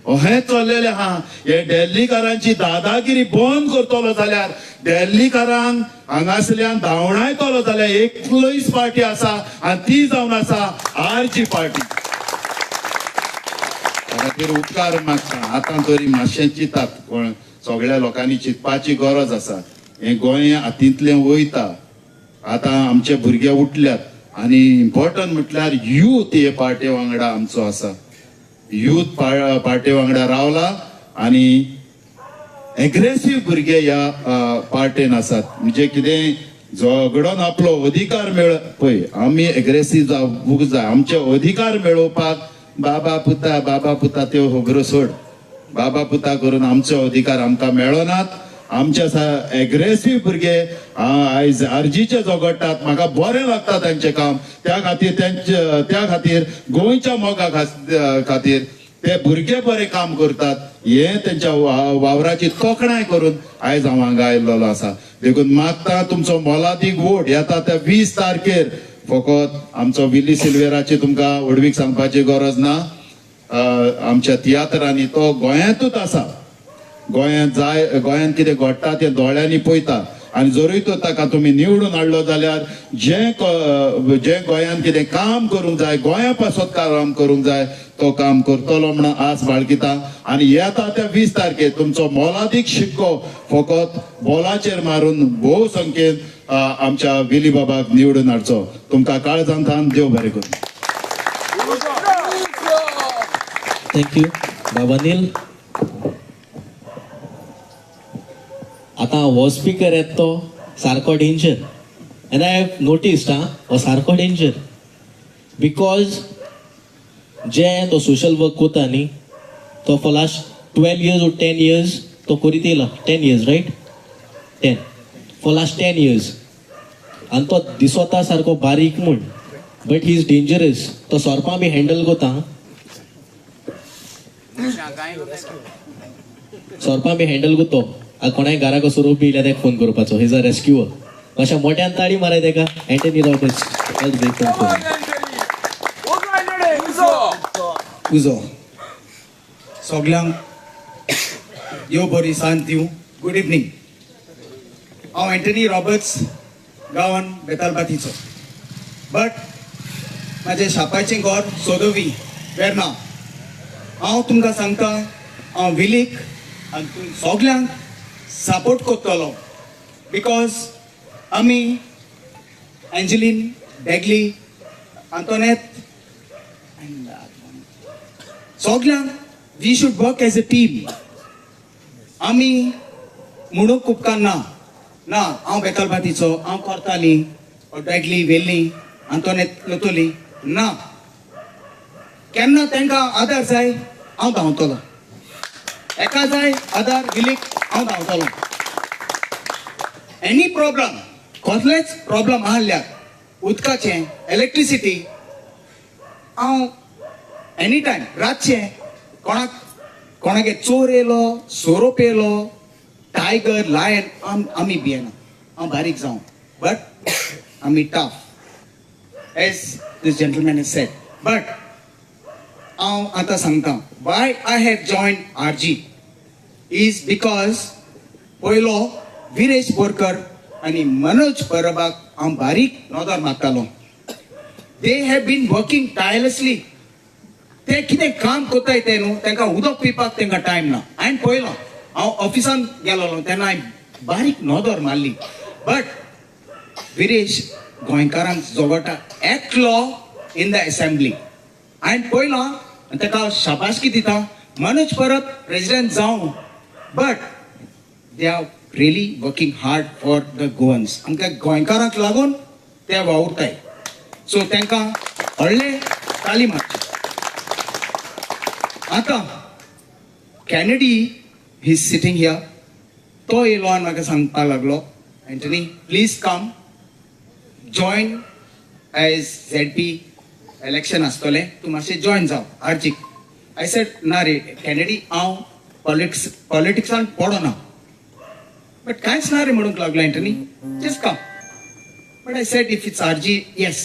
अहें चल्लेलें आहा. हे दिल्लीकारांची दादागिरी बंद करतलो जाल्यार दिल्लीकारांक हांगासरल्यान धांवडायतलो जाल्यार एकूच पार्टी आसा आनी ती जावन आसा आरजी पार्टी. खातीर उपकार मागता आतां तरी मातशें चिंतात. सगळ्या लोकांनी चिंतपाची गरज आसा. हे गोंय हातींतलें वयता. आतां आमचे भुरगे उठल्यात आनी इम्पॉर्टंट म्हटल्यार यूथ हे पार्टी वांगडा आमचो आसा. यूथ पार्टी वांगडा रावला आनी एग्रेसीव भुरगे ह्या पार्टेन आसात. म्हणजे कितें झगडोन आपलो अधिकार मेळ पळय आमी एग्रेसीव जावूंक जाय. आमचे अधिकार मेळोवपाक बाबा पुता त्यो खबरो सोड. बाबा पुता करून आमचो अधिकार आमकां मेळनात. आमचे एग्रेसीव भुरगे आयज आरजीचे झगडटात. म्हाका बरें लागता तांचें काम. त्या खातीर गोंयच्या मोगा खातीर ते भुरगे बरें काम करतात. हे त्यांच्या वावराची तोखणाय करून आयज हांव हांगा आयिल्लो आसा. देखून मागता तुमचो मोलादीक वोट येता त्या 20 तारखेर. फकत आमचो विली सिल्वेराची तुमकां व्हडवीक सांगपाची गरज ना. आमच्या तियात्रांनी तो गोंयांतूच आसा. गोंयांत कितें घडटा तें दोळ्यांनी पळयता आनी जरूय तो ताका तुमी निवडून हाडलो जाल्यार जे गोंयांत कितें काम करूंक जाय गोंया पासत काम करूंक जाय तो काम करतलो म्हणून आस बाळगिता. आनी येता त्या 20 तारखेर तुमचो मोलादीक शिक्को फकत बॉलाचेर मारून भोव संख्येन आमच्या विली बाबाक निवडून हाडचो. तुमकां काळजांतान देव बरें करूं. Thank you, Baba Neil. आतां हो स्पीकर येता तो सारको danger end I have noticed हो सारको डेंजर बिकॉज जे तो सोशल वर्क कोता न्ही तो for last 12 years or 10 years तो करीत येयला 10 years right 10 for last 10 years आनी तो दिसोता सारको बारीक म्हूण बट ही इज डेंजरस तो सोरपां बी हँडल कोता सोरपां बी हँडल करतो कोणाय घरा कसो रोप येयल्या ताका फोन करपाचो हिज अ रेस्क्युअर मातशा मोठ्यान ताळी माराय ताका एंटनी रॉबर्ट्स उजो सगळ्यांक देव बरी सांत दिवं गुड इवनिंग हांव एंटनी रॉबर्ट्स गांवान बेतालबातीचो बट म्हाजें शापाचें घर सोदोवी वेर्ना हांव तुमकां सांगता हांव विलीक आनी तुम सगळ्यांक सपोर्ट करतलो बिकॉज आमी एंजलीन डॅगली आंतोनेत सगळ्यांक we should work as a team आमी म्हणूंक उपकारना ना हांव बेतालबातीचो हांव करताली डॅगली वेल्ली आंतोनेत लोतोली ना केन्ना तांकां आदार जाय हांव धांवतलो एका जाय आदार विलीक हांव धांवतलो एनी प्रॉब्लम कसलेच प्रॉब्लम आहल्यार उदकाचें इलेक्ट्रिसिटी हांव एनी टायम रातचें कोणागे चोर येयलो सोरोप येयलो टायगर लायन आमी भियेना हांव बारीक जावं बट आमी tough as this gentleman is said but हांव आतां सांगता why I have join RG is because पयलो विरेश बोरकर आनी मनोज परबाक हांव बारीक नोदर मारतालो they have been working tirelessly ते कितें काम कोत्ताय ते न्हू तांकां उदक पिवपाक तांकां टायम ना हांवें पळयलो हांव ऑफिसान गेलोलो तेन्ना हांवें बारीक नोदर मारली बट विरेश गोंयकारांक जोगोटा एकलो इन द असेंब्ली हांवें पळयलो आनी ताका हांव शाबासकी दिता मनोज परब प्रेसिडेंट जावं but they are really working hard for the Goans आमकां गोंयकारांक लागून ते वावुरताय सो तांकां व्हडले ताली मारची आतां कॅनेडी ही सिटींग हियर तो येयलो आनी म्हाका सांगपाक लागलो Antony please come join as ZP election आसतलें तूं मातशें जॉयन जाव आरजीक आय सेड ना रे कॅनेडी हांव पॉलिटिक्सान पडना बट कांयच ना रे म्हणूंक लागलो Antony just come but I said if it's RG yes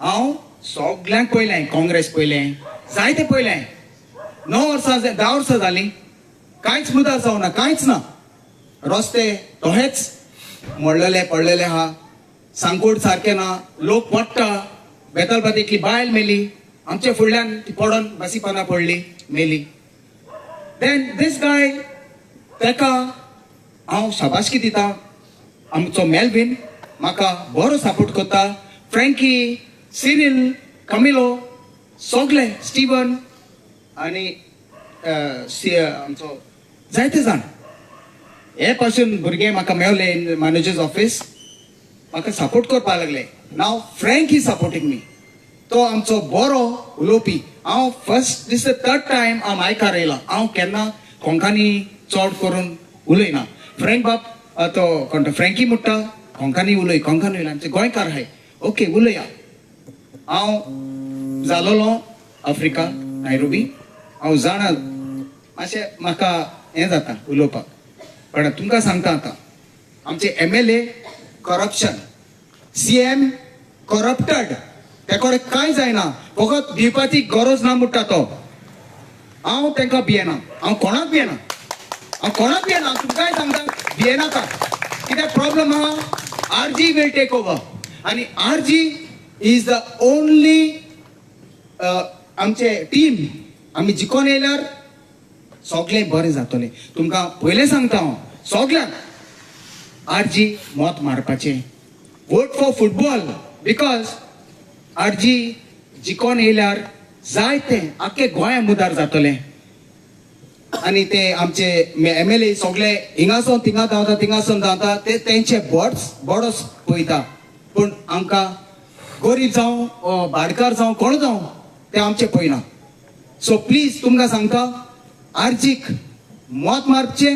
हांव सगळ्यांक पयलें काँग्रेस पयलें जायते पयलें 9 वर्सां 10 वर्सां जालीं कांयच मुद्दार जावना कांयच ना रस्ते तोहेच मोडलेले पडलेले आहा सांकोड सारके ना लोक पडटा बेतालबातीतली बायल मेली आमच्या फुडल्यान ती पडोन बासीपना पडली मेली देन दीस गाय ताका हांव शाबासकी दिता आमचो मेलविन म्हाका बरो सपोर्ट करता फ्रँकी सिरिल कमिलो सगळे स्टीवन आनी आमचो जायते जाण हे पासून भुरगे म्हाका मेवले इन मॅनेजर्स ऑफिस म्हाका सपोर्ट करपा लागले नाव फ्रँक ही सपोर्टींग मी तो आमचो बरो उलोवपी हांव फर्स्ट दीस थर्ड टायम हांव मायकार येयला हांव केन्ना कोंकणी चड करून उलयना फ्रँक बाब तो कोण तो फ्रँकी म्हणटा कोंकणी उलय आमचे गोंयकार आहाय ओके उलया हांव जालोलो आफ्रिका नायरोबी हांव जाणा मातशें म्हाका हें जाता उलोवपाक पण तुमकां सांगता आतां आमचे MLA करप्शन CM करप्टेड ते कडेन कांय जायना फकत भिवपाची गरज ना म्हणटा तो हांव तांकां भियेना हांव कोणाक भियेना तुमकांय सांगता भियेनाका कित्याक प्रॉब्लम आहा RG विल टेक ओवर आनी RG इज द ओनली आमचे टीम आमी जिखोन येयल्यार सगळें बरें जातलें तुमकां पयलें सांगता हांव सगळ्यांक RG मत मारपाचें vote for football because RG जिखोन येयल्यार जायतें आख्खे गोंया मुदार जातलें आणि ते आमचे MLA सगळे हिंगासून थिंगा धांवता थिंगासून धांवता ते तेंचे बोडस पळयता पूण आमकां गरीब जावं भाडकार जावं कोण जावं ते आमचे पळयना. सो प्लीज तुमकां सांगता आर्जीक मत मारचे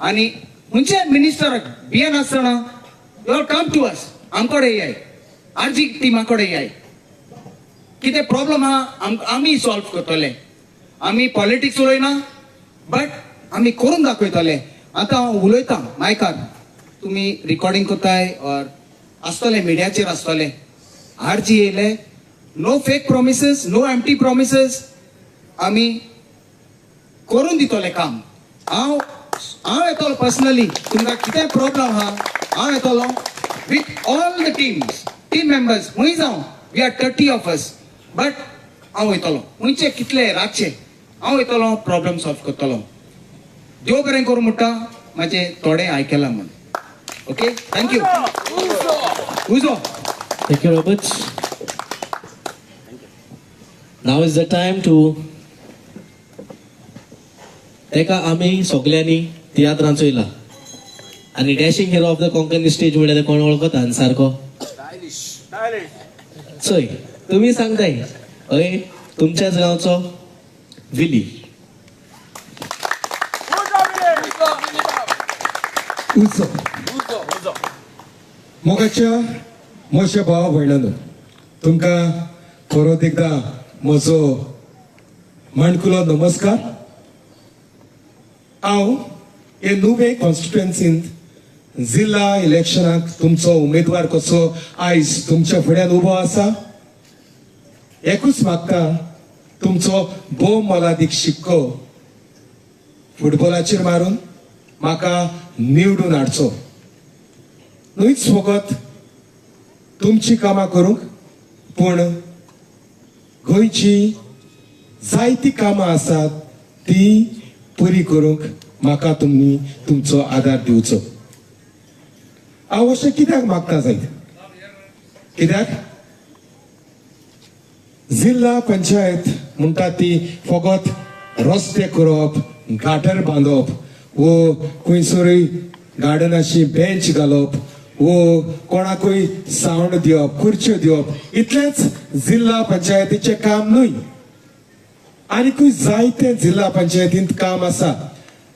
आणि खंयचे मिनिस्टराक बियान आसतना यू कम टू अस आमकडे येयाय आर्जीक टिमा कडेन येयाय. कितें प्रॉब्लेम आहा आमी सॉल्व करतले. आमी पॉलिटिक्स उलयना बट आमी करून दाखयतले. आतां हांव उलयतां मायकार तुमी रिकॉर्डिंग करताय ऑर आसतले मिडियाचेर आसतले. आरजी येयले no fake promises no empty promises आमी करून दितले काम. हांव येतलो पर्सनली तुमकां कितें प्रॉब्लेम आहा हांव येतलो with all the team members खंय जावं we are 30 of us but हांव वयतलो खंयचे कितले रातचे हांव येतलो प्रॉब्लेम सॉल्व करतलो. देव बरें करूं म्हणटा म्हाजे थोडे आयकलां म्हण. Okay thank you. उजो Thank you, Roberts. Now is the time to तेका आमी सगळ्यांनी तियात्रांत चोयला आनी dashing hero of the Konkani stage म्हणल्यार ते कोण वळखता सारको चोय तुमी सांगताय हय तुमच्याच गांवचो विली. उजो मोगाच्या मोशे भाव भयणानो तुमकां परत एकदा म्हजो माणकुलो नमस्कार. हांव हे नुवे कॉन्स्टिट्युएन्सींत जिल्ला इलेक्शनाक तुमचो उमेदवार कसो आयज तुमच्या फुड्यान उबो आसा. एकूच मागता तुमचो भोव मोलादीक शिक्को फुटबॉलाचेर मारून म्हाका निवडून हाडचो. न्हूच फकत तुमची कामां करूंक पूण गोंयची जायती कामां आसात ती पुरी करूंक म्हाका तुमी तुमचो आदार दिवचो. हांव अशें कित्याक मागता जायत कित्याक जिल्ला पंचायत म्हणटा ती फकत रस्ते करप गाटर बांदप वो खंयसरूय गार्डनाची बेंच घालप वो कोणाकूय सावंड दिवप खुर्च्यो दिवप इतलेंच जिल्ला पंचायतीचें काम न्हय. आनीकूय जायते जिल्ला पंचायतींत काम आसा.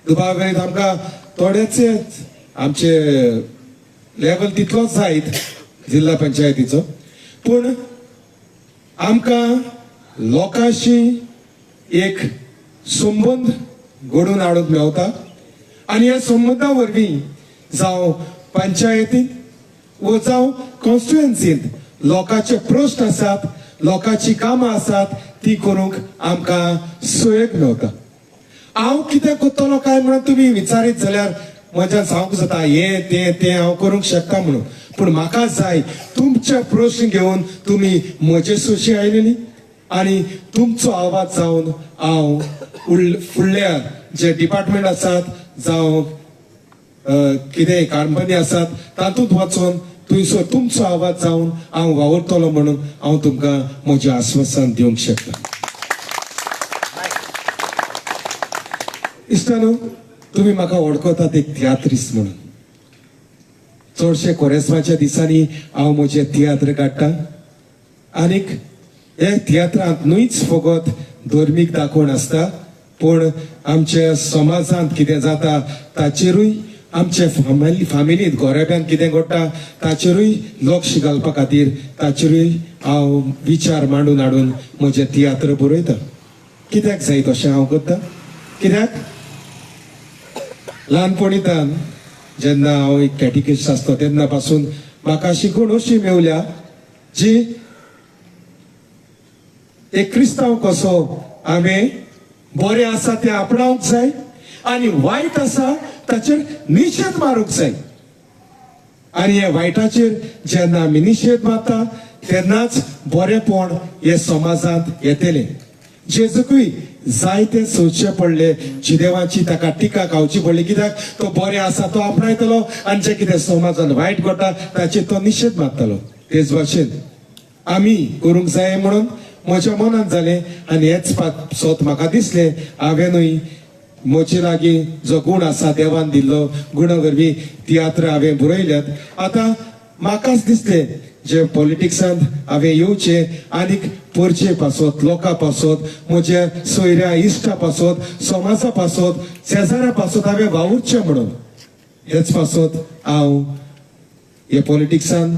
दुबागरीत आमकां थोडेचे आमचे लेवल तितलोच जायत जिल्ला पंचायतीचो पूण आमकां लोकांशी एक संबंद घडोवन हाडूंक मेवता आनी ह्या संबंदा वरवीं जावं पंचायतींत वो जावं कॉन्स्टिट्युएन्सींत लोकांचे प्रश्न आसात लोकांची कामां आसात ती करूंक आमकां सोयेक मेवता. हांव कितें करतलो काय म्हणून तुमी विचारीत जाल्यार म्हज्यान सांगूंक जाता हे तें हांव करूंक शकता म्हणून पूण म्हाका जाय तुमचे प्रश्न घेवन तुमी म्हजे सुशी आयलेली आनी तुमचो आवाज जावन हांव फुडल्या जे डिपार्टमेंट आसात जावं कितेंय कंपनी आसात तातूंत वचून थंयसर तुमचो आवाज जावन हांव वावरतलो म्हणून हांव तुमकां म्हजें आश्वासन दिवंक शकता. इश्टानो तुमी म्हाका वळखतात एक तियात्रिस्ट म्हणून. चडशे कोरेस्माच्या दिसांनी हांव म्हजे तियात्र काडटां आनीक हे तियात्रांत न्हूच फकत धर्मीक दाखोवन आसता पूण आमच्या समाजांत कितें जाता ताचेरूय आमचे फामिलींत गोरेब्यान कितें घडटा ताचेरूय लक्ष घालपा खातीर ताचेरूय हांव विचार मांडून हाडून म्हजे तियात्र बरयता. कित्याक जाय तशें हांव करता कित्याक ल्हानपणींतल्यान जेन्ना हांव एक कॅटिकिस्ट आसता तेन्ना पासून म्हाका शिकवण अशी मेवल्या जी एक क्रिस्तांव कसो हांवें बरें आसा तें आपणावंक जाय आनी वायट आसा ताचेर निशेध मारूंक जाय. आनी हे वायटाचेर जेन्ना आमी निशेध मारता तेन्नाच बरेंपण हे समाजांत येतलें. जेजूकूय जायते सोदचे पडले चिदेवाची ताका टिका खावची पडली कित्याक तो बरें आसा तो आपणायतलो आनी जे कितें समाजान वायट घडटा ताचेर तो निशेध मारतलो. तेच भाशेन आमी करूंक जाय म्हणून म्हज्या मनांत जालें आनी हेच सोत म्हाका दिसलें हांवेनूय म्हजे लागीं जो गूण आसा देवान दिल्लो गुणा वरवीं तियात्र हांवें बरयल्यात आतां म्हाकाच दिसलें जे पॉलिटिक्सांत हांवें येवचें आनीक परचे पासत लोकां पासत म्हज्या सोयऱ्या इश्टा पासत समाजा पासत शेजाऱ्या पासत हांवें वावुरचें म्हणून हेच पासत हांव हे पॉलिटिक्सान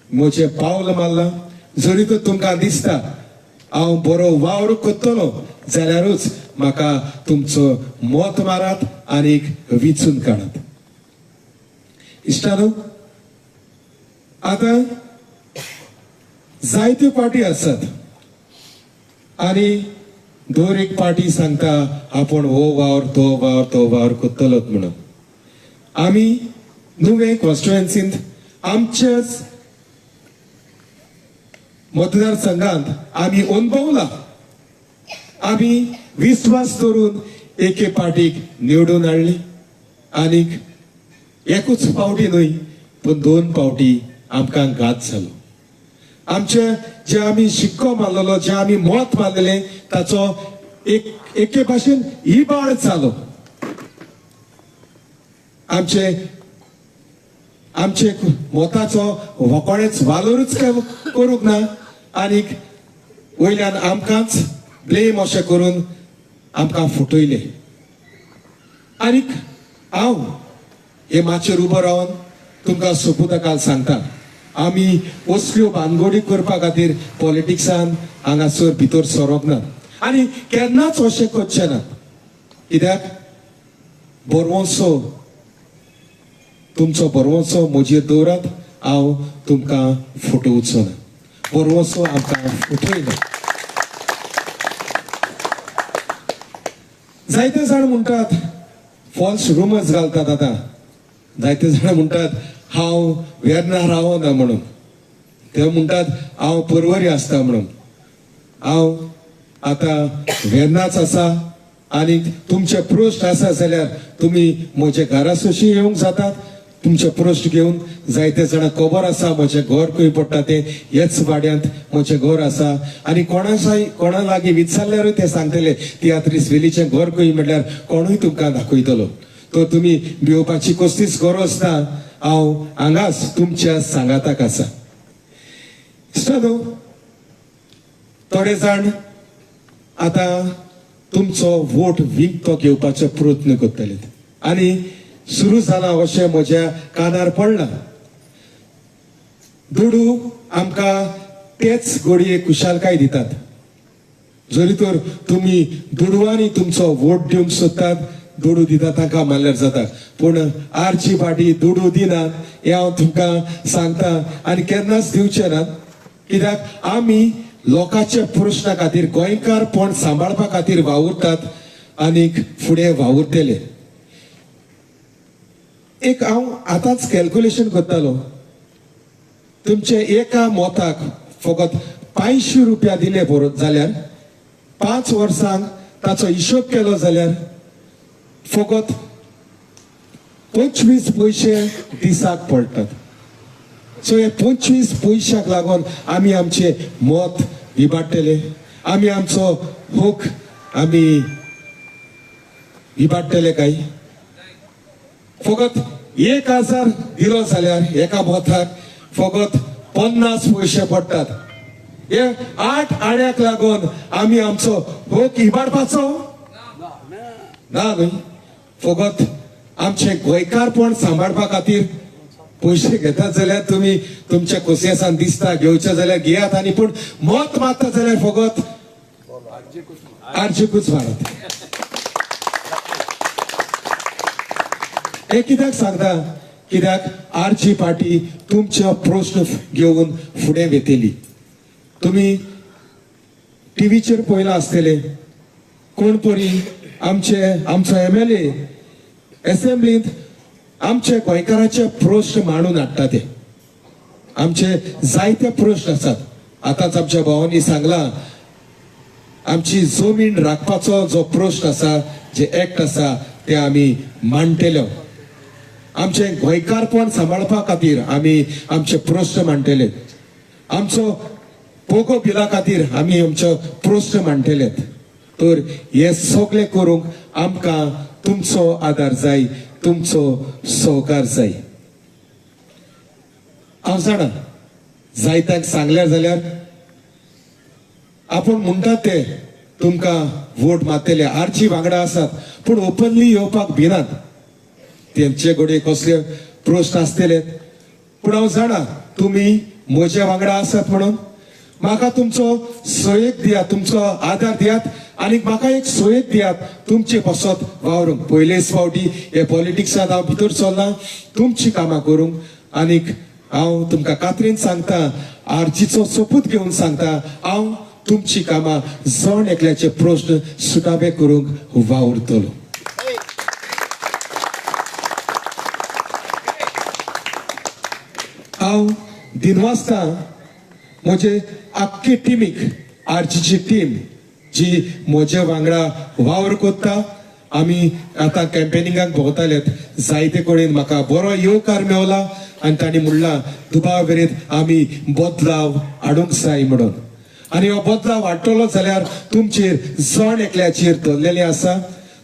म्हजें पावल मारलां जरी तर तुमकां दिसता हांव बरो वावर करतलो जाल्यारूच म्हाका तुमचो मत मारात आनीक विचून काडात इश्टानो आतां जायत्यो पार्टी आसात आनी दर एक पार्टी सांगता आपण हो वावर तो वावर करतलोच म्हणून आमी नुवें कॉन्स्टिट्युएन्सींत आमच्याच मतदारसंघांत आमी अनुभवला आमी विश्वास करून एके पार्टीक निवडून हाडली आनीक एकूच पावटी न्हय पूण 2 पावटी आमकां घात जालो आमचे जे आमी शिक्को मारलेलो जे आमी मत मारलेले ताचो एके भाशेन इबाड जालो आमचे मताचो वकोडेच वालोरूच करूंक ना आनीक वयल्यान आमकांच ब्लेम अशें करून आमकां फुटयले आनीक हांव हे माचेर उबो रावन तुमकां सोपुतकाल सांगता आमी असल्यो बानगडी करपा खातीर पॉलिटिक्सान हांगासर भितर सरोंक ना आनी केन्नाच अशें करचें ना कित्याक बरवंसो तुमचो बरवंसो म्हजेर दवरात हांव तुमकां फुटोवचो ना बरवंसो आमकां फुटयना जायते जाण म्हणटात फॉल्स रुमर्स घालतात आतां जायते जाण म्हणटात हांव वेर्ना रावना म्हणून ते म्हणटात हांव परवरी आसता म्हणून हांव आतां वेर्नाच आसा आनी तुमचे प्रोस्ट आसा जाल्यार तुमी म्हजे घरा सुशी येवंक जातात तुमचे प्रोस्ट घेवन जायते जाणां खबर आसा म्हजें घर खंय पडटा तें हेच वाड्यांत म्हजें घर आसा आनी कोणा लागीं विचारल्यारूय ते सांगतले तियात्रीस वेलीचें घर खंय म्हटल्यार कोणूय तुमकां दाखयतलो तो तुमी भिवपाची कसलीच गरज ना हांव हांगाच तुमच्या सांगाताक आसा इश्टानो थोडे जाण आतां तुमचो वोट विकतो घेवपाचो प्रयत्न करतले आनी सुरू जाला अशें म्हज्या कानार पडला दुडू आमकां तेच घडये कुशालकाय दितात जरी तर तुमी दुडवांनी तुमचो वोट दिवंक सोदतात दुडू दिता ताका मारल्यार जाता पूण आरची पार्टी दुडू दिनात हें हांव तुमकां सांगता आनी केन्नाच दिवचे नात कित्याक आमी लोकांच्या प्रश्ना खातीर गोंयकारपण सांबाळपा खातीर वावुरतात आनीक फुडें वावुरतले एक हांव आतांच कॅल्क्युलेशन करतालो तुमचे एका मोताक फकत 500 रुपया दिले जाल्यार 5 वर्सांक ताचो हिशोब केलो जाल्यार फकत 25 पैसे दिसाक पडटात सो हे 25 पैशाक लागून आमी आमचे मत विबाडटले आमी आमचो हूक आमी विबाडटले काय फकत 1000 दिलो जाल्यार एका मोताक फकत 50 पैसे पडटात हे 8 आड्याक लागून आमी आमचो हूक इबाडपाचो ना न्हय फकत आमचे गोंयकारपण सांबाळपा खातीर पैसे घेतात जाल्यार तुमी तुमच्या खोशयेसान दिसता घेवचे जाल्यार घेयात आनी पूण मत मागता जाल्यार फकत आरजेकूच मारात हे कित्याक सांगता कित्याक आरची पार्टी तुमचे प्रश्न घेवन फुडें वेतली तुमी टीव्हीचेर पळयला आसतले कोण परी आमचो MLA असेंब्लींत आमचे गोंयकाराचे प्रश्न मांडून हाडटा ते आमचे जायते प्रश्न आसात आतांच आमच्या भावांनी सांगला आमची जमीन राखपाचो जो प्रश्न आसा जे एक्ट आसा ते आमी मांडटले आमचे गोंयकारपण सांबाळपा खातीर आमी आमचे प्रश्न मांडटले आमचो पोगो बिला खातीर आमी आमचो प्रश्न मांडटले तर हे सगळे करूंक आमकां तुमचो आदार जाय, तुमचो सहकार जाय. हांव जाणा जायत्यांक सांगल्यार जाल्यार आपण म्हणटात ते तुमकां वोट मारतले आरची वांगडा आसात पूण ओपनली येवपाक भिनात. तेंचे कडेन कसले प्रश्न आसतले पूण हांव जाणा तुमी म्हज्या वांगडा आसात म्हणून. म्हाका तुमचो सयेक दियात, तुमचो आदार दियात आनी म्हाका एक सयेक दियात तुमचे पासत वावरूंक. पयलेच फावटी हे पॉलिटिक्सांत हांव भितर सरला तुमची कामां करूंक. आनीक हांव तुमकां खात्रीन सांगता, आरजीचो सोपूत घेवन सांगता, हांव तुमची कामां जण एकल्याचे प्रश्न सुटावे करूंक वावुरतलो. हांव दिनवासता म्हजे आख्खे टिमीक, आरजीची टीम जी म्हज्या वांगडा वावर करता, आमी आतां कॅम्पेनिंगाक भोंवतालेत, जायते कडेन म्हाका बरो येवकार मेवला आनी तांणी म्हणलां दुबाव करीत आमी बदलाव हाडूंक जाय म्हणून. आनी हो बदलाव हाडटलो जाल्यार तुमचेर जण एकल्याचेर धरलेले आसा.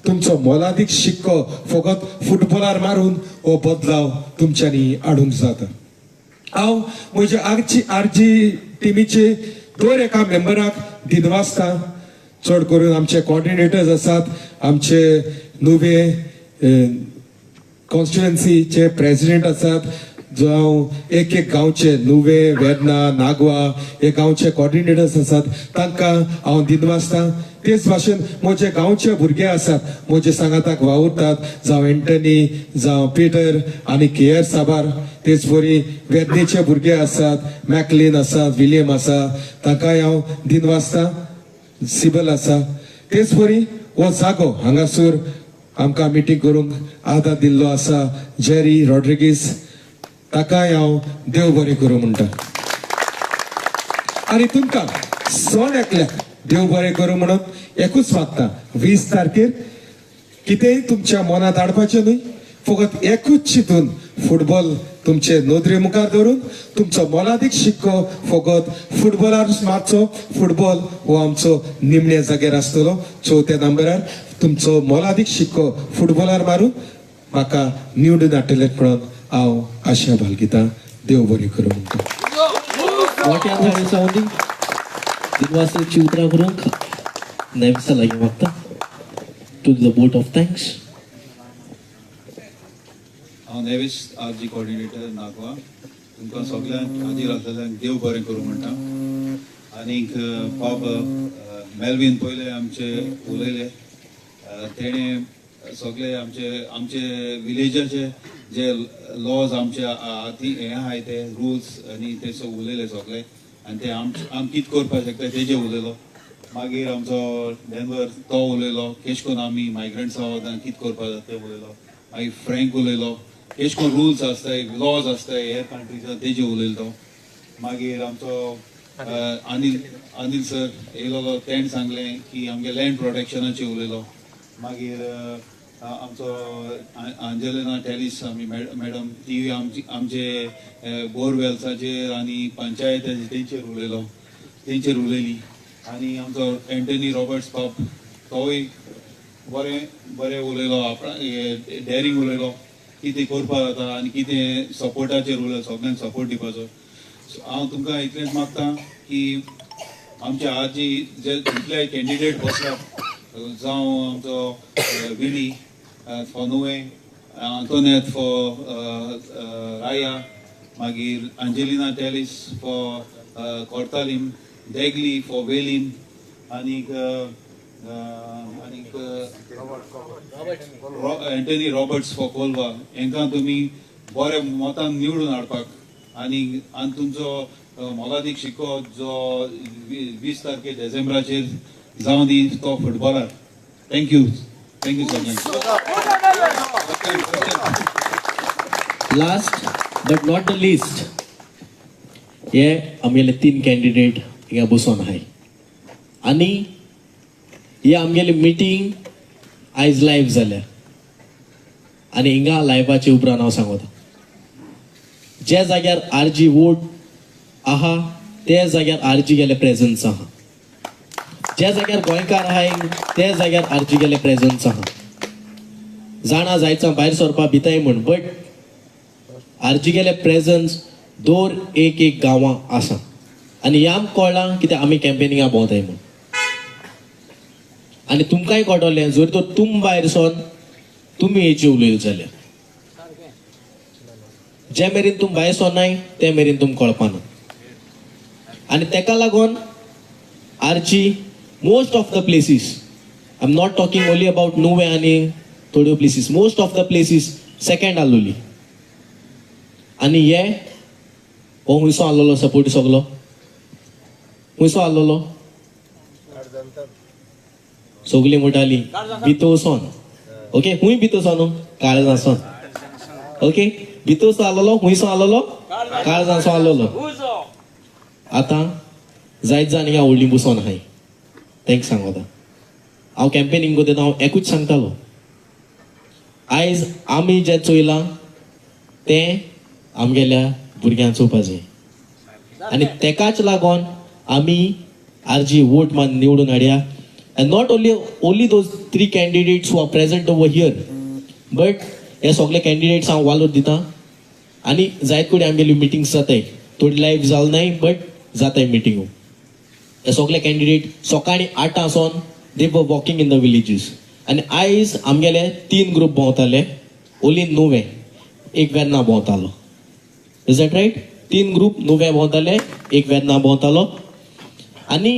तुमचो मोलादीक शिक्को फकत फुटबॉलार मारून हो बदलाव तुमच्यांनी हाडूंक जाता. हांव म्हज्या आरजी टिमीचे दर एका मेंबराक दिनवासता, चड करून आमचे कोऑर्डिनेटर्स आसात, आमचे नुवे कॉन्स्टिट्युएन्सीचे प्रेसिडेंट आसात, जावं एक गांवचे नुवे, वेर्ना, नागवा हे गांवचे कोऑर्डिनेटर्स आसात, तांकां हांव दिनवासता. तेच भाशेन म्हजे गांवचे भुरगे आसात, म्हजे सांगाताक वावुरतात, जावं एंटनी, जावं पिटर आनी केयर साबार. तेच बरी वेर्नेचे भुरगे आसात, मॅकलीन आसात, विलियम आसा, तांकांय हांव दिनवासता. सिबल आसा. तेच बरी हो जागो हांगासर आमकां मिटींग करूंक आदार दिल्लो आसा जेरी रॉड्रिगीस, ताकाय हांव देव बरें करूं म्हणटा. आनी तुमकां सण एकल्याक देव बरें करूं म्हणून एकूच मागता, 20 तारखेर कितेंय तुमच्या मनांत हाडपाचें न्हय, फकत एकूच चिंतून फुटबॉल तुमचे नदरे मुखार धरून तुमचो मोलादीक शिक्को फकत फुटबॉलार मारचो. फुटबॉल हो आमचो निमण्या जाग्यार आसतलो 4थ्या नंबरार. तुमचो मोलादीक शिक्को फुटबॉलार मारून म्हाका निवडून हाडटले म्हणून हांव आशा बाळगितां. देव बरें करूं म्हणटा. वाट्यान sounding दिनवासाची उतरां करूंक नेमसा लागीं मागता to the vote of thanks. हांव नेवीस आरजी कोऑर्डिनेटर नागवा. तुमकां सगळ्यांक हाजीर आसलेल्यांक देव बरें करूं म्हणटा. आनीक बाब मेल्वीन पयले आमचे उलयले, तेणें सगळे आमचे विलेजाचे जे लॉज आमचे हें आहाय ते रुल्स आनी ते उलयले सगळे, आनी ते आम कितें करपाक शकता तेजे उलयलो. मागीर आमचो डेनवर तो उलयलो, केश कोन्न आमी मायग्रंट्स आहोत आनी कितें करपाक जाता ते उलयलो. मागीर फ्रँक उलयलो, केश कोन्न रुल्स आसताय, लॉज आसताय हेर कंट्रीजान तेजे उलयलो तो. मागीर आमचो अनिल सर येयलो, तेणें सांगलें की आमगे लँड प्रोटेक्शनाचेर उलयलो. मागीर आमचो अंजलिना टेलिस आमी मॅडम ती आमचे बोरवेल्साचेर आनी पंचायत तेंचेर उलयली. आनी आमचो एंटनी रॉबर्ट्स बाब तोय बरें उलयलो, डॅरिंग उलयलो, कितें करपाक जाता आनी कितें सपोर्टाचेर उलयलो, सगळ्यांक सपोर्ट दिवपाचो. हांव तुमकां इतलेंच मागता की आमच्या आजी जे जितले कॅन्डिडेट बसल्यात, जावं आमचो विनी फॉर नुवे, आंतोनेत फॉर राया, मागीर Angelina Tellis for Cortalim, देगली for वेलीन, आनीक एंटनी रॉबर्ट्स फॉर कोलवा, हांकां तुमी बरे मतान निवडून हाडपाक आनी तुमचो मोलादीक शिक्को जो 20 तारखे डिसेंबराचेर जावं दी तो फुटबॉलार. थँक्यू सगळ्यांक. Last but not the list, हे आमगेले 3 कॅन्डिडेट हिंगा बसून आहाय आनी ही आमगेली मिटींग आयज लायव्ह जाल्या आनी हिंगा लायव्हाचे उपरांत हांव सांगता, ज्या जाग्यार आरजी वोट आहा त्या जाग्यार आरजी गेले प्रेझन्स आहा, ज्या जाग्यार गोंयकार आहाय त्या जाग्यार आरजी गेले प्रेझन्स आहा. जाणा जायचा भायर सरपा भिताय म्हण बट आरजी गेले प्रेझन्स दोर एक एक गांवां आसा आनी ह्या आमकां कळ्ळां कित्याक आमी कॅम्पेनिंगा भोंवताय म्हण आनी तुमकांय कळटलें जर तर तुम भायर सोन तुमी हेची उलयत जाल्यार जे मेरेन तुम भायर सोनाय ते मेरेन तुमकां कळपाना आनी तेका लागून आरची most of the places I am not talking only about Nuvem आनी थोड्यो places most of the places second आसलोली आनी हे हो हुंयसो आसलोलो सपोर्ट सगलो हुंयसो आसलोलो सगलीं म्हणटाली भितोवसोन ओके हुंय भितोवसोन काळजांसोन ओके भितोवसो आसलोलो हुंयसो आसलोलो काळजांसो आसलोलो आतां जायत जाण ह्या व्हडली बुसोन आहाय तेंक सांगता हांव कॅम्पेनिंग करता हांव एकूच सांगतालो आयज आमी जें चोयलां तें आमगेल्या भुरग्यांक चोवपा जाय आनी तेकाच लागोन आमी आरजी वोट मान निवडून हाडया and not only those 3 candidates who are present over here but हे सगळे कॅन्डिडेट्स हांव वालोर दिता आनी जायत कडेन आमगेली मिटिंग्स जाताय थोडी लायव्ह जाल नाय बट जाताय मिटिंगो हे सगळे कॅन्डिडेट सकाळी 8 दे were walking in the villages आनी आयज आमगेले 3 ग्रुप भोंवताले ओली नुवें एक वेर्ना भोंवतालो is that right 3 group Nuvem भोंवताले एक वेर्ना भोंवतालो आनी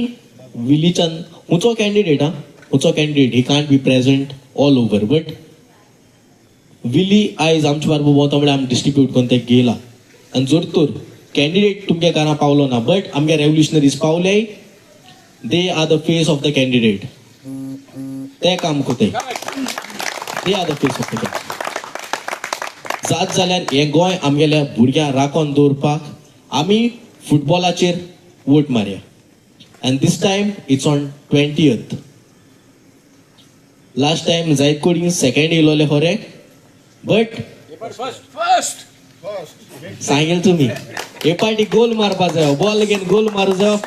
विलीच्यान हुंचो candidate he can't be present all over but Willy आयज आमचे बारबर भोंवता म्हळ्यार आमी डिस्ट्रिब्यूट करून ते गेला आनी जर तर कॅन्डिडेट तुमगे घरा पावलो ना बट आमगे रेव्होल्युशनरीज पावले they are the face of the candidate ते काम कोताय they are the face of the candidate जात जाल्यार हे गोंय आमगेल्या भुरग्यांक राखोन दवरपाक आमी फुटबॉलाचेर वोट मारया and this time it's on 20th last time जायत कोडी सेकंड येयलोले खरे बट फर्स्ट सांगेल तुमी हे पार्टी गोल मारपा जायो बॉल घेवन गोल मारू जायो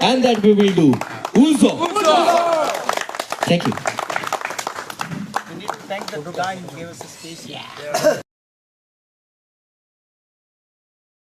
and that we will do Uzo thank you